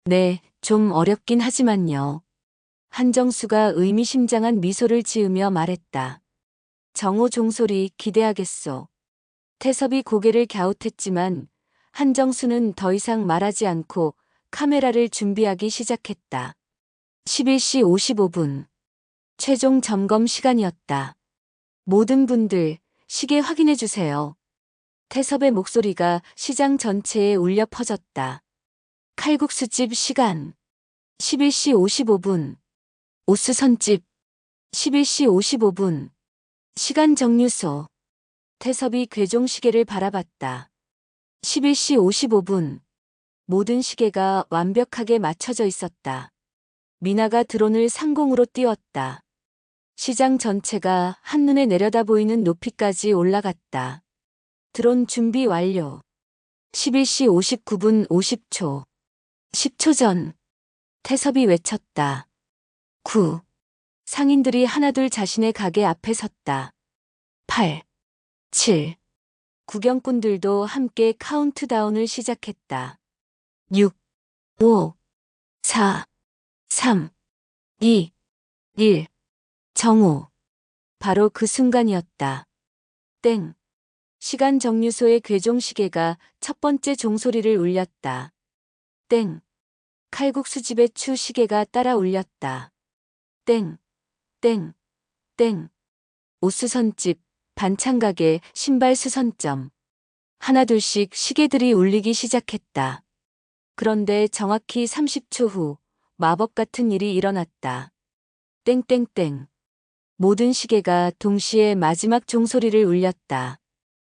네, 좀 어렵긴 하지만요. 한정수가 의미심장한 미소를 지으며 말했다. 정호 종소리 기대하겠소. 태섭이 고개를 갸웃했지만 한정수는 더 이상 말하지 않고 카메라를 준비하기 시작했다. 11시 55분. 최종 점검 시간이었다. 모든 분들, 시계 확인해 주세요. 태섭의 목소리가 시장 전체에 울려 퍼졌다. 칼국수집 시간. 11시 55분. 오스선집. 11시 55분. 시간 정류소. 태섭이 괴종시계를 바라봤다. 11시 55분. 모든 시계가 완벽하게 맞춰져 있었다. 미나가 드론을 상공으로 띄웠다. 시장 전체가 한눈에 내려다 보이는 높이까지 올라갔다. 드론 준비 완료. 11시 59분 50초. 10초 전. 태섭이 외쳤다. 9. 상인들이 하나둘 자신의 가게 앞에 섰다. 8. 7. 구경꾼들도 함께 카운트다운을 시작했다. 6. 5. 4. 3. 2. 1. 정오. 바로 그 순간이었다. 땡. 시간 정류소의 괴종시계가 첫 번째 종소리를 울렸다. 땡. 칼국수집의 추 시계가 따라 울렸다. 땡. 땡. 땡. 옷수선집, 반찬가게, 신발 수선점. 하나둘씩 시계들이 울리기 시작했다. 그런데 정확히 30초 후 마법 같은 일이 일어났다. 땡땡땡. 모든 시계가 동시에 마지막 종소리를 울렸다.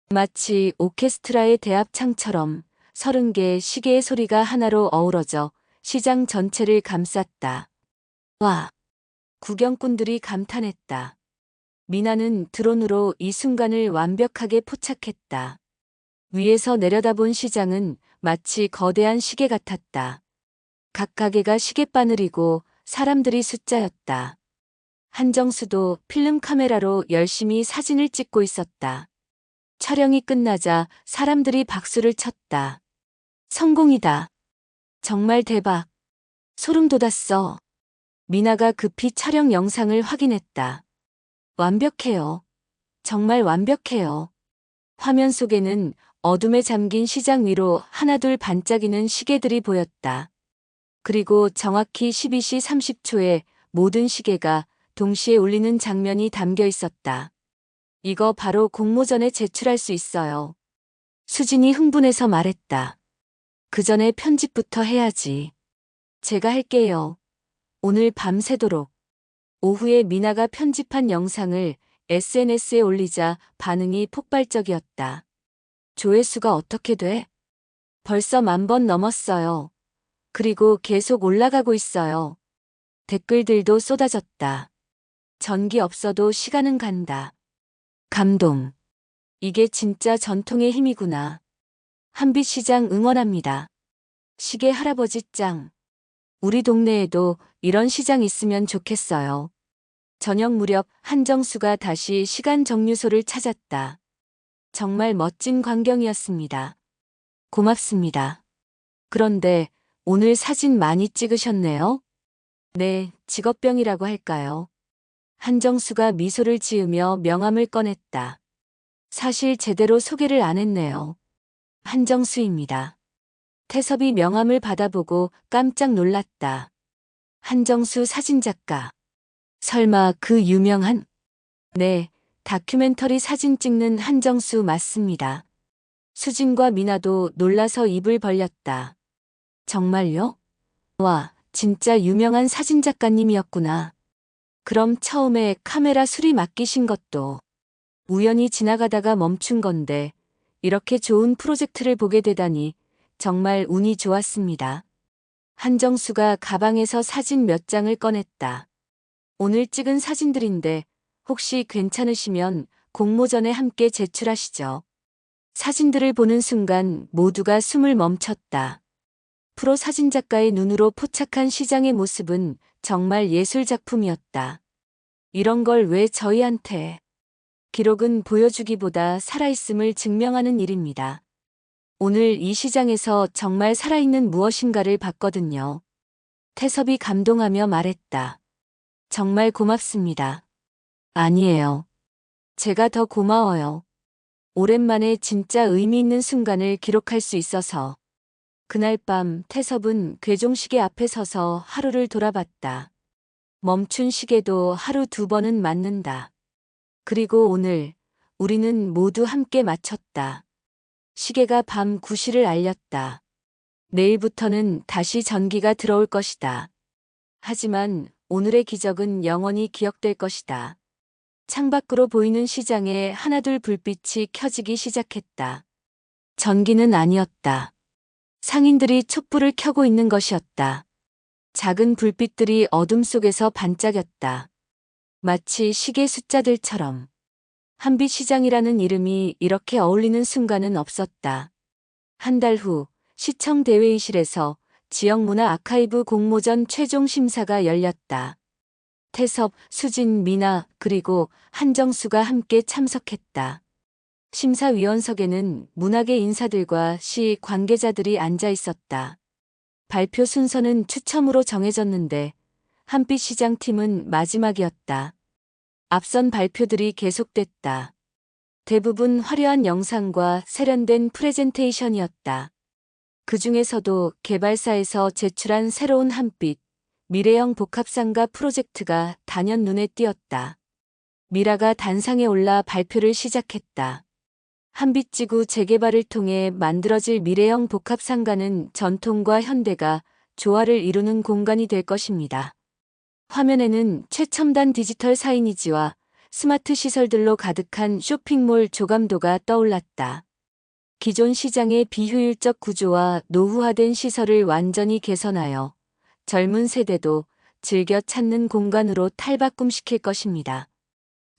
마치 오케스트라의 대합창처럼 30개의 시계의 소리가 하나로 어우러져 시장 전체를 감쌌다. 와! 구경꾼들이 감탄했다. 미나는 드론으로 이 순간을 완벽하게 포착했다. 위에서 내려다본 시장은 마치 거대한 시계 같았다. 각 가게가 시계바늘이고 사람들이 숫자였다. 한정수도 필름 카메라로 열심히 사진을 찍고 있었다. 촬영이 끝나자 사람들이 박수를 쳤다. 성공이다. 정말 대박. 소름 돋았어. 미나가 급히 촬영 영상을 확인했다. 완벽해요. 정말 완벽해요. 화면 속에는 어둠에 잠긴 시장 위로 하나둘 반짝이는 시계들이 보였다. 그리고 정확히 12시 30초에 모든 시계가 동시에 울리는 장면이 담겨 있었다. 이거 바로 공모전에 제출할 수 있어요. 수진이 흥분해서 말했다. 그 전에 편집부터 해야지. 제가 할게요. 오늘 밤새도록. 오후에 미나가 편집한 영상을 SNS에 올리자 반응이 폭발적이었다. 조회수가 어떻게 돼? 벌써 10,000번 넘었어요. 그리고 계속 올라가고 있어요. 댓글들도 쏟아졌다. 전기 없어도 시간은 간다. 감동. 이게 진짜 전통의 힘이구나. 한빛시장 응원합니다. 시계 할아버지 짱. 우리 동네에도 이런 시장 있으면 좋겠어요. 저녁 무렵 한정수가 다시 시간 정류소를 찾았다. 정말 멋진 광경이었습니다. 고맙습니다. 그런데 오늘 사진 많이 찍으셨네요? 네, 직업병이라고 할까요? 한정수가 미소를 지으며 명함을 꺼냈다. 사실 제대로 소개를 안 했네요. 한정수입니다. 태섭이 명함을 받아보고 깜짝 놀랐다. 한정수 사진작가. 설마 그 유명한? 네, 다큐멘터리 사진 찍는 한정수 맞습니다. 수진과 미나도 놀라서 입을 벌렸다. 정말요? 와, 진짜 유명한 사진작가님이었구나. 그럼 처음에 카메라 수리 맡기신 것도 우연히 지나가다가 멈춘 건데 이렇게 좋은 프로젝트를 보게 되다니 정말 운이 좋았습니다. 한정수가 가방에서 사진 몇 장을 꺼냈다. 오늘 찍은 사진들인데 혹시 괜찮으시면 공모전에 함께 제출하시죠. 사진들을 보는 순간 모두가 숨을 멈췄다. 프로 사진작가의 눈으로 포착한 시장의 모습은 정말 예술작품이었다. 이런 걸 왜 저희한테? 기록은 보여주기보다 살아있음을 증명하는 일입니다. 오늘 이 시장에서 정말 살아있는 무엇인가를 봤거든요. 태섭이 감동하며 말했다. 정말 고맙습니다. 아니에요. 제가 더 고마워요. 오랜만에 진짜 의미 있는 순간을 기록할 수 있어서. 그날 밤 태섭은 괴종시계 앞에 서서 하루를 돌아봤다. 멈춘 시계도 하루 2번은 맞는다. 그리고 오늘 우리는 모두 함께 맞췄다. 시계가 밤 9시를 알렸다. 내일부터는 다시 전기가 들어올 것이다. 하지만 오늘의 기적은 영원히 기억될 것이다. 창밖으로 보이는 시장에 하나둘 불빛이 켜지기 시작했다. 전기는 아니었다. 상인들이 촛불을 켜고 있는 것이었다. 작은 불빛들이 어둠 속에서 반짝였다. 마치 시계 숫자들처럼. 한빛시장이라는 이름이 이렇게 어울리는 순간은 없었다. 한 달 후 시청 대회의실에서 지역문화 아카이브 공모전 최종 심사가 열렸다. 태섭, 수진, 미나, 그리고 한정수가 함께 참석했다. 심사위원석에는 문학의 인사들과 시 관계자들이 앉아 있었다. 발표 순서는 추첨으로 정해졌는데 한빛시장 팀은 마지막이었다. 앞선 발표들이 계속됐다. 대부분 화려한 영상과 세련된 프레젠테이션이었다. 그 중에서도 개발사에서 제출한 새로운 한빛, 미래형 복합상가 프로젝트가 단연 눈에 띄었다. 미라가 단상에 올라 발표를 시작했다. 한빛지구 재개발을 통해 만들어질 미래형 복합상가는 전통과 현대가 조화를 이루는 공간이 될 것입니다. 화면에는 최첨단 디지털 사이니지와 스마트 시설들로 가득한 쇼핑몰 조감도가 떠올랐다. 기존 시장의 비효율적 구조와 노후화된 시설을 완전히 개선하여 젊은 세대도 즐겨 찾는 공간으로 탈바꿈시킬 것입니다.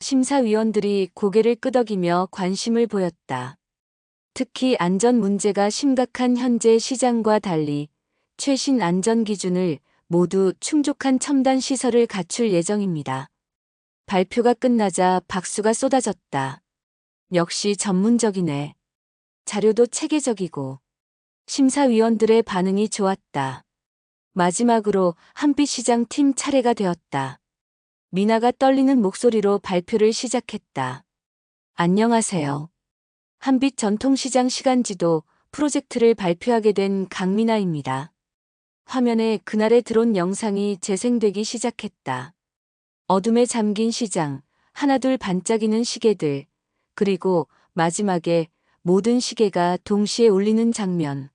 심사위원들이 고개를 끄덕이며 관심을 보였다. 특히 안전 문제가 심각한 현재 시장과 달리 최신 안전 기준을 모두 충족한 첨단 시설을 갖출 예정입니다. 발표가 끝나자 박수가 쏟아졌다. 역시 전문적이네. 자료도 체계적이고. 심사위원들의 반응이 좋았다. 마지막으로 한빛시장 팀 차례가 되었다. 미나가 떨리는 목소리로 발표를 시작했다. 안녕하세요. 한빛 전통시장 시간지도 프로젝트를 발표하게 된 강미나입니다. 화면에 그날의 드론 영상이 재생되기 시작했다. 어둠에 잠긴 시장, 하나둘 반짝이는 시계들, 그리고 마지막에 모든 시계가 동시에 울리는 장면.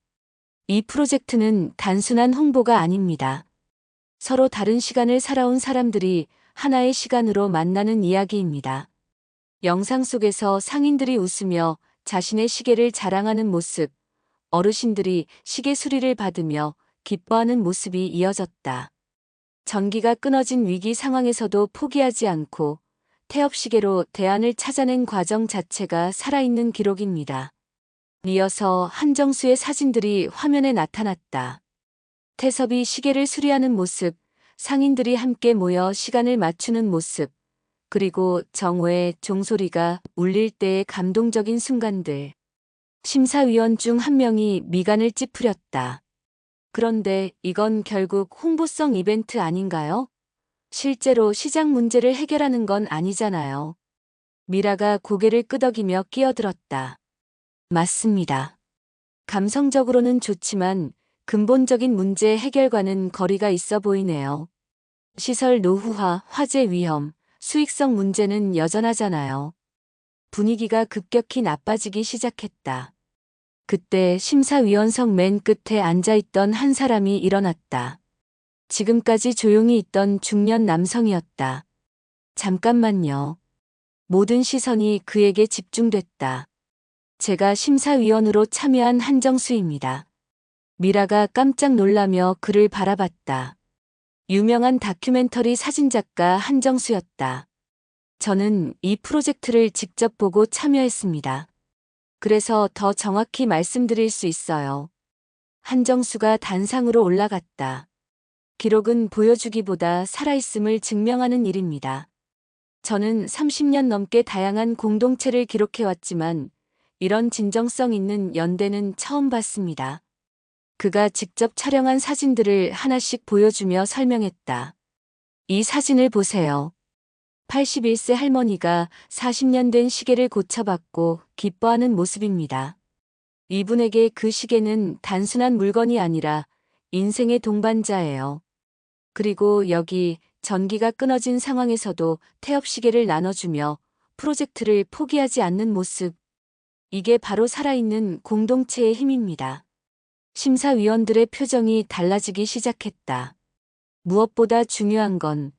이 프로젝트는 단순한 홍보가 아닙니다. 서로 다른 시간을 살아온 사람들이 하나의 시간으로 만나는 이야기입니다. 영상 속에서 상인들이 웃으며 자신의 시계를 자랑하는 모습, 어르신들이 시계 수리를 받으며 기뻐하는 모습이 이어졌다. 전기가 끊어진 위기 상황에서도 포기하지 않고 태엽시계로 대안을 찾아낸 과정 자체가 살아있는 기록입니다. 이어서 한정수의 사진들이 화면에 나타났다. 태섭이 시계를 수리하는 모습, 상인들이 함께 모여 시간을 맞추는 모습, 그리고 정오의 종소리가 울릴 때의 감동적인 순간들. 심사위원 중 한 명이 미간을 찌푸렸다. 그런데 이건 결국 홍보성 이벤트 아닌가요? 실제로 시장 문제를 해결하는 건 아니잖아요. 미라가 고개를 끄덕이며 끼어들었다. 맞습니다. 감성적으로는 좋지만 근본적인 문제 해결과는 거리가 있어 보이네요. 시설 노후화, 화재 위험, 수익성 문제는 여전하잖아요. 분위기가 급격히 나빠지기 시작했다. 그때 심사위원석 맨 끝에 앉아있던 한 사람이 일어났다. 지금까지 조용히 있던 중년 남성이었다. 잠깐만요. 모든 시선이 그에게 집중됐다. 제가 심사위원으로 참여한 한정수입니다. 미라가 깜짝 놀라며 그를 바라봤다. 유명한 다큐멘터리 사진작가 한정수였다. 저는 이 프로젝트를 직접 보고 참여했습니다. 그래서 더 정확히 말씀드릴 수 있어요. 한정수가 단상으로 올라갔다. 기록은 보여주기보다 살아있음을 증명하는 일입니다. 저는 30년 넘게 다양한 공동체를 기록해왔지만 이런 진정성 있는 연대는 처음 봤습니다. 그가 직접 촬영한 사진들을 하나씩 보여주며 설명했다. 이 사진을 보세요. 81세 할머니가 40년 된 시계를 고쳐받고 기뻐하는 모습입니다. 이분에게 그 시계는 단순한 물건이 아니라 인생의 동반자예요. 그리고 여기 전기가 끊어진 상황에서도 태엽시계를 나눠주며 프로젝트를 포기하지 않는 모습. 이게 바로 살아있는 공동체의 힘입니다. 심사위원들의 표정이 달라지기 시작했다. 무엇보다 중요한 건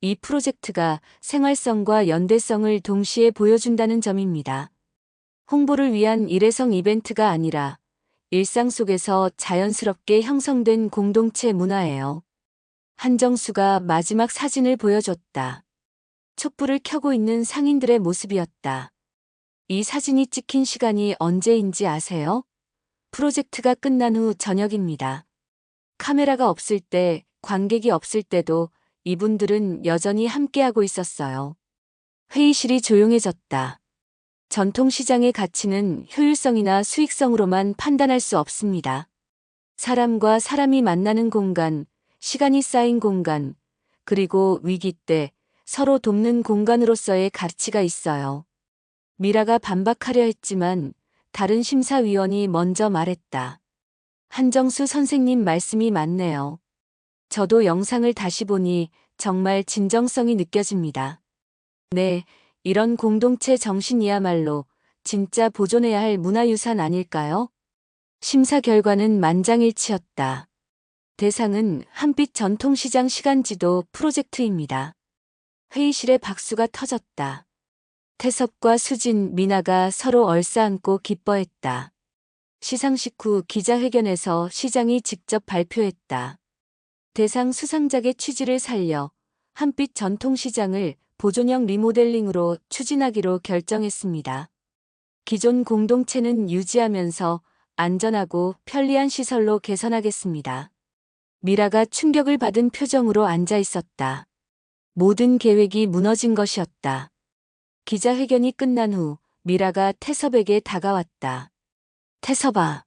이 프로젝트가 생활성과 연대성을 동시에 보여준다는 점입니다. 홍보를 위한 일회성 이벤트가 아니라 일상 속에서 자연스럽게 형성된 공동체 문화예요. 한정수가 마지막 사진을 보여줬다. 촛불을 켜고 있는 상인들의 모습이었다. 이 사진이 찍힌 시간이 언제인지 아세요? 프로젝트가 끝난 후 저녁입니다. 카메라가 없을 때, 관객이 없을 때도 이분들은 여전히 함께하고 있었어요. 회의실이 조용해졌다. 전통시장의 가치는 효율성이나 수익성으로만 판단할 수 없습니다. 사람과 사람이 만나는 공간, 시간이 쌓인 공간, 그리고 위기 때 서로 돕는 공간으로서의 가치가 있어요. 미라가 반박하려 했지만 다른 심사위원이 먼저 말했다. 한정수 선생님 말씀이 맞네요. 저도 영상을 다시 보니 정말 진정성이 느껴집니다. 네, 이런 공동체 정신이야말로 진짜 보존해야 할 문화유산 아닐까요? 심사 결과는 만장일치였다. 대상은 한빛 전통시장 시간지도 프로젝트입니다. 회의실에 박수가 터졌다. 태섭과 수진, 미나가 서로 얼싸안고 기뻐했다. 시상식 후 기자회견에서 시장이 직접 발표했다. 대상 수상작의 취지를 살려 한빛 전통시장을 보존형 리모델링으로 추진하기로 결정했습니다. 기존 공동체는 유지하면서 안전하고 편리한 시설로 개선하겠습니다. 미라가 충격을 받은 표정으로 앉아 있었다. 모든 계획이 무너진 것이었다. 기자회견이 끝난 후 미라가 태섭에게 다가왔다. 태섭아,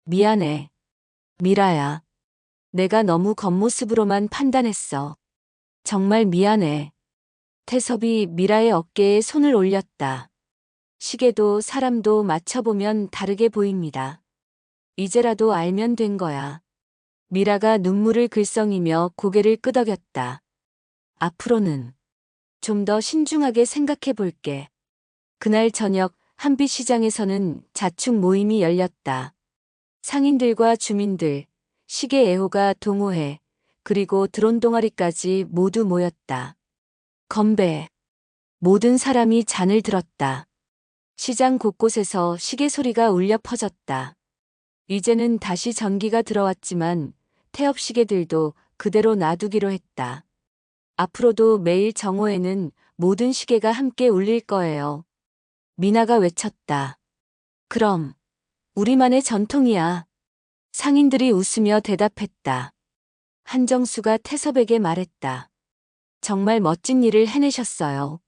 미안해. 미라야, 내가 너무 겉모습으로만 판단했어. 정말 미안해. 태섭이 미라의 어깨에 손을 올렸다. 시계도 사람도 맞춰보면 다르게 보입니다. 이제라도 알면 된 거야. 미라가 눈물을 글썽이며 고개를 끄덕였다. 앞으로는 좀 더 신중하게 생각해 볼게. 그날 저녁 한빛시장에서는 자축 모임이 열렸다. 상인들과 주민들, 시계 애호가 동호회, 그리고 드론 동아리까지 모두 모였다. 건배. 모든 사람이 잔을 들었다. 시장 곳곳에서 시계 소리가 울려 퍼졌다. 이제는 다시 전기가 들어왔지만 태엽 시계들도 그대로 놔두기로 했다. 앞으로도 매일 정오에는 모든 시계가 함께 울릴 거예요. 미나가 외쳤다. 그럼 우리만의 전통이야. 상인들이 웃으며 대답했다. 한정수가 태섭에게 말했다. 정말 멋진 일을 해내셨어요.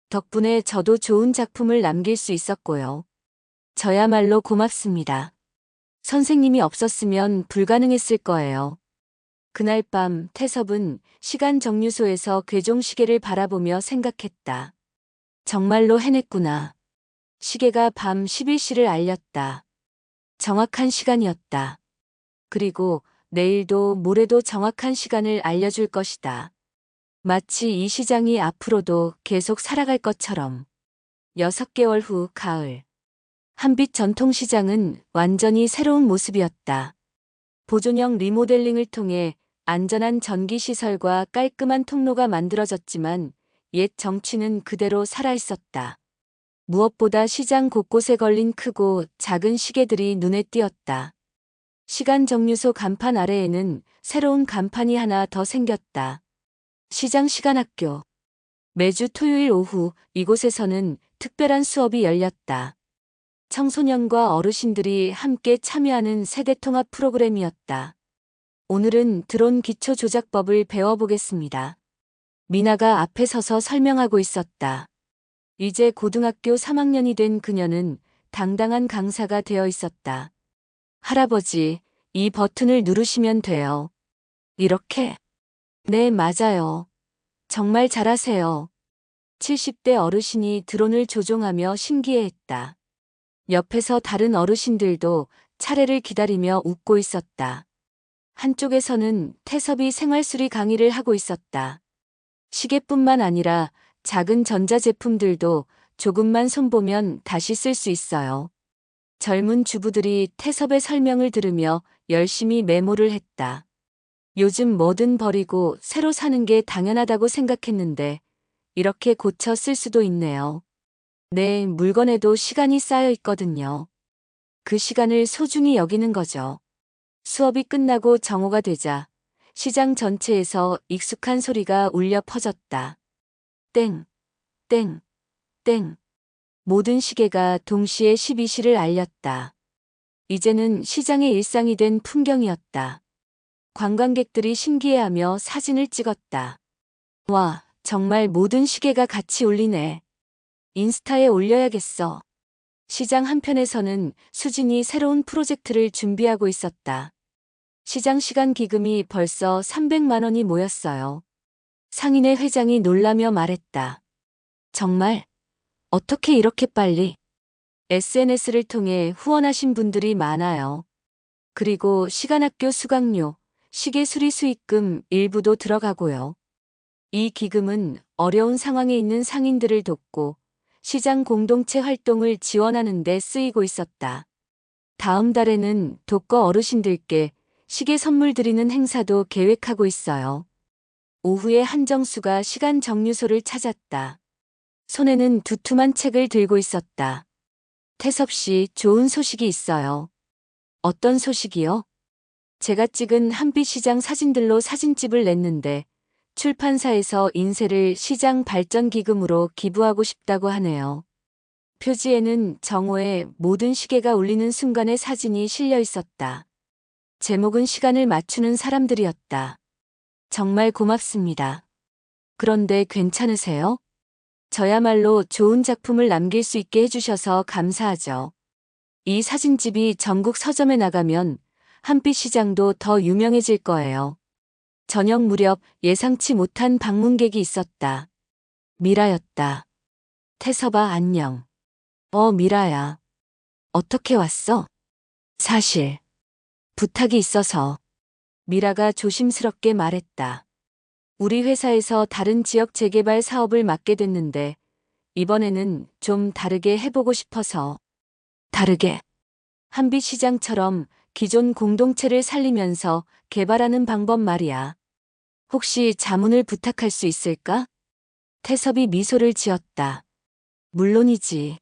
덕분에 저도 좋은 작품을 남길 수 있었고요. 저야말로 고맙습니다. 선생님이 없었으면 불가능했을 거예요. 그날 밤 태섭은 시간 정류소에서 괴종시계를 바라보며 생각했다. 정말로 해냈구나. 시계가 밤 11시를 알렸다. 정확한 시간이었다. 그리고 내일도 모레도 정확한 시간을 알려줄 것이다. 마치 이 시장이 앞으로도 계속 살아갈 것처럼. 6개월 후 가을. 한빛 전통시장은 완전히 새로운 모습이었다. 보존형 리모델링을 통해 안전한 전기시설과 깔끔한 통로가 만들어졌지만 옛 정취는 그대로 살아있었다. 무엇보다 시장 곳곳에 걸린 크고 작은 시계들이 눈에 띄었다. 시간 정류소 간판 아래에는 새로운 간판이 하나 더 생겼다. 시장 시간학교. 매주 토요일 오후 이곳에서는 특별한 수업이 열렸다. 청소년과 어르신들이 함께 참여하는 세대통합 프로그램이었다. 오늘은 드론 기초 조작법을 배워보겠습니다. 미나가 앞에 서서 설명하고 있었다. 이제 고등학교 3학년이 된 그녀는 당당한 강사가 되어 있었다. 할아버지, 이 버튼을 누르시면 돼요. 이렇게? 네, 맞아요. 정말 잘하세요. 70대 어르신이 드론을 조종하며 신기해했다. 옆에서 다른 어르신들도 차례를 기다리며 웃고 있었다. 한쪽에서는 태섭이 생활수리 강의를 하고 있었다. 시계뿐만 아니라 작은 전자제품들도 조금만 손보면 다시 쓸 수 있어요. 젊은 주부들이 태섭의 설명을 들으며 열심히 메모를 했다. 요즘 뭐든 버리고 새로 사는 게 당연하다고 생각했는데 이렇게 고쳐 쓸 수도 있네요. 네, 물건에도 시간이 쌓여 있거든요. 그 시간을 소중히 여기는 거죠. 수업이 끝나고 정오가 되자 시장 전체에서 익숙한 소리가 울려 퍼졌다. 땡, 땡, 땡. 모든 시계가 동시에 12시를 알렸다. 이제는 시장의 일상이 된 풍경이었다. 관광객들이 신기해하며 사진을 찍었다. 와, 정말 모든 시계가 같이 울리네. 인스타에 올려야겠어. 시장 한편에서는 수진이 새로운 프로젝트를 준비하고 있었다. 시장 시간 기금이 벌써 300만 원이 모였어요. 상인회 회장이 놀라며 말했다. 정말? 어떻게 이렇게 빨리? SNS를 통해 후원하신 분들이 많아요. 그리고 시간학교 수강료, 시계 수리 수익금 일부도 들어가고요. 이 기금은 어려운 상황에 있는 상인들을 돕고 시장 공동체 활동을 지원하는 데 쓰이고 있었다. 다음 달에는 독거 어르신들께 시계 선물 드리는 행사도 계획하고 있어요. 오후에 한정수가 시간 정류소를 찾았다. 손에는 두툼한 책을 들고 있었다. 태섭 씨, 좋은 소식이 있어요. 어떤 소식이요? 제가 찍은 한빛시장 사진들로 사진집을 냈는데 출판사에서 인쇄를 시장 발전 기금으로 기부하고 싶다고 하네요. 표지에는 정오에 모든 시계가 울리는 순간의 사진이 실려 있었다. 제목은 시간을 맞추는 사람들이었다. 정말 고맙습니다. 그런데 괜찮으세요? 저야말로 좋은 작품을 남길 수 있게 해주셔서 감사하죠. 이 사진집이 전국 서점에 나가면 한빛시장도 더 유명해질 거예요. 저녁 무렵 예상치 못한 방문객이 있었다. 미라였다. 태섭아, 안녕. 미라야. 어떻게 왔어? 사실 부탁이 있어서. 미라가 조심스럽게 말했다. 우리 회사에서 다른 지역 재개발 사업을 맡게 됐는데 이번에는 좀 다르게 해보고 싶어서. 다르게? 한빛시장처럼 기존 공동체를 살리면서 개발하는 방법 말이야. 혹시 자문을 부탁할 수 있을까? 태섭이 미소를 지었다. 물론이지.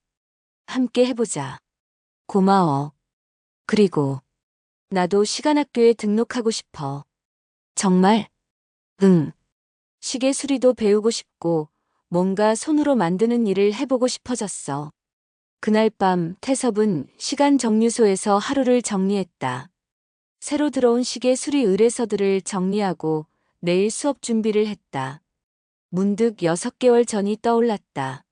함께 해보자. 고마워. 그리고 나도 시간학교에 등록하고 싶어. 정말? 응. 시계 수리도 배우고 싶고 뭔가 손으로 만드는 일을 해보고 싶어졌어. 그날 밤 태섭은 시간 정류소에서 하루를 정리했다. 새로 들어온 시계 수리 의뢰서들을 정리하고 내일 수업 준비를 했다. 문득 6개월 전이 떠올랐다.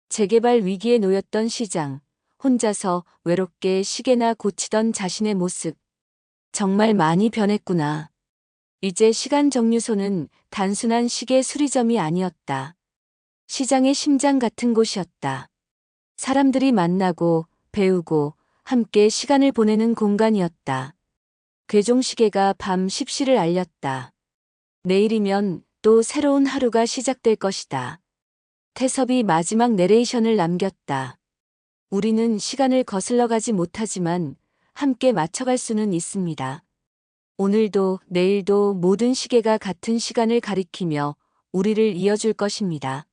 재개발 위기에 놓였던 시장, 혼자서 외롭게 시계나 고치던 자신의 모습. 정말 많이 변했구나. 이제 시간 정류소는 단순한 시계 수리점이 아니었다. 시장의 심장 같은 곳이었다. 사람들이 만나고 배우고 함께 시간을 보내는 공간이었다. 괴종시계가 밤 십시를 알렸다. 내일이면 또 새로운 하루가 시작될 것이다. 태섭이 마지막 내레이션을 남겼다. 우리는 시간을 거슬러 가지 못하지만 함께 맞춰갈 수는 있습니다. 오늘도 내일도 모든 시계가 같은 시간을 가리키며 우리를 이어줄 것입니다.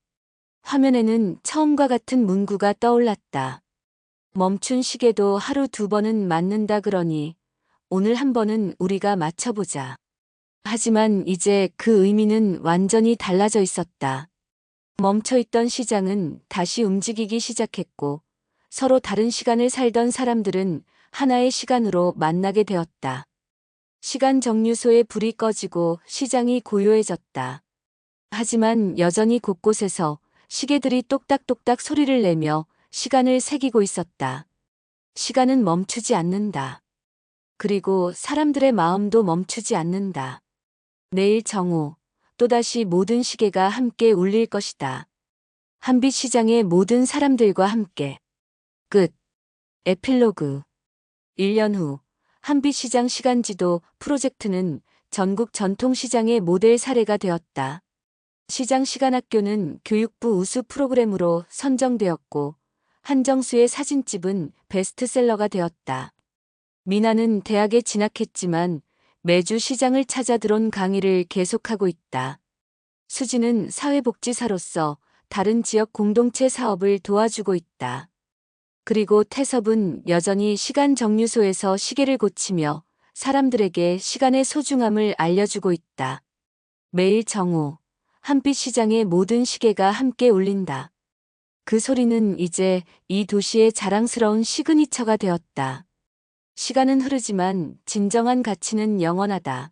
화면에는 처음과 같은 문구가 떠올랐다. 멈춘 시계도 하루 2번은 맞는다 그러니 오늘 한 번은 우리가 맞춰보자. 하지만 이제 그 의미는 완전히 달라져 있었다. 멈춰있던 시장은 다시 움직이기 시작했고 서로 다른 시간을 살던 사람들은 하나의 시간으로 만나게 되었다. 시간 정류소의 불이 꺼지고 시장이 고요해졌다. 하지만 여전히 곳곳에서 시계들이 똑딱똑딱 소리를 내며 시간을 새기고 있었다. 시간은 멈추지 않는다. 그리고 사람들의 마음도 멈추지 않는다. 내일 정오, 또다시 모든 시계가 함께 울릴 것이다. 한빛시장의 모든 사람들과 함께. 끝. 에필로그. 1년 후 한빛시장 시간지도 프로젝트는 전국 전통시장의 모델 사례가 되었다. 시장 시간학교는 교육부 우수 프로그램으로 선정되었고 한정수의 사진집은 베스트셀러가 되었다. 미나는 대학에 진학했지만 매주 시장을 찾아 들어온 강의를 계속하고 있다. 수지는 사회복지사로서 다른 지역 공동체 사업을 도와주고 있다. 그리고 태섭은 여전히 시간 정류소에서 시계를 고치며 사람들에게 시간의 소중함을 알려주고 있다. 매일 정오, 한빛시장의 모든 시계가 함께 울린다. 그 소리는 이제 이 도시의 자랑스러운 시그니처가 되었다. 시간은 흐르지만 진정한 가치는 영원하다.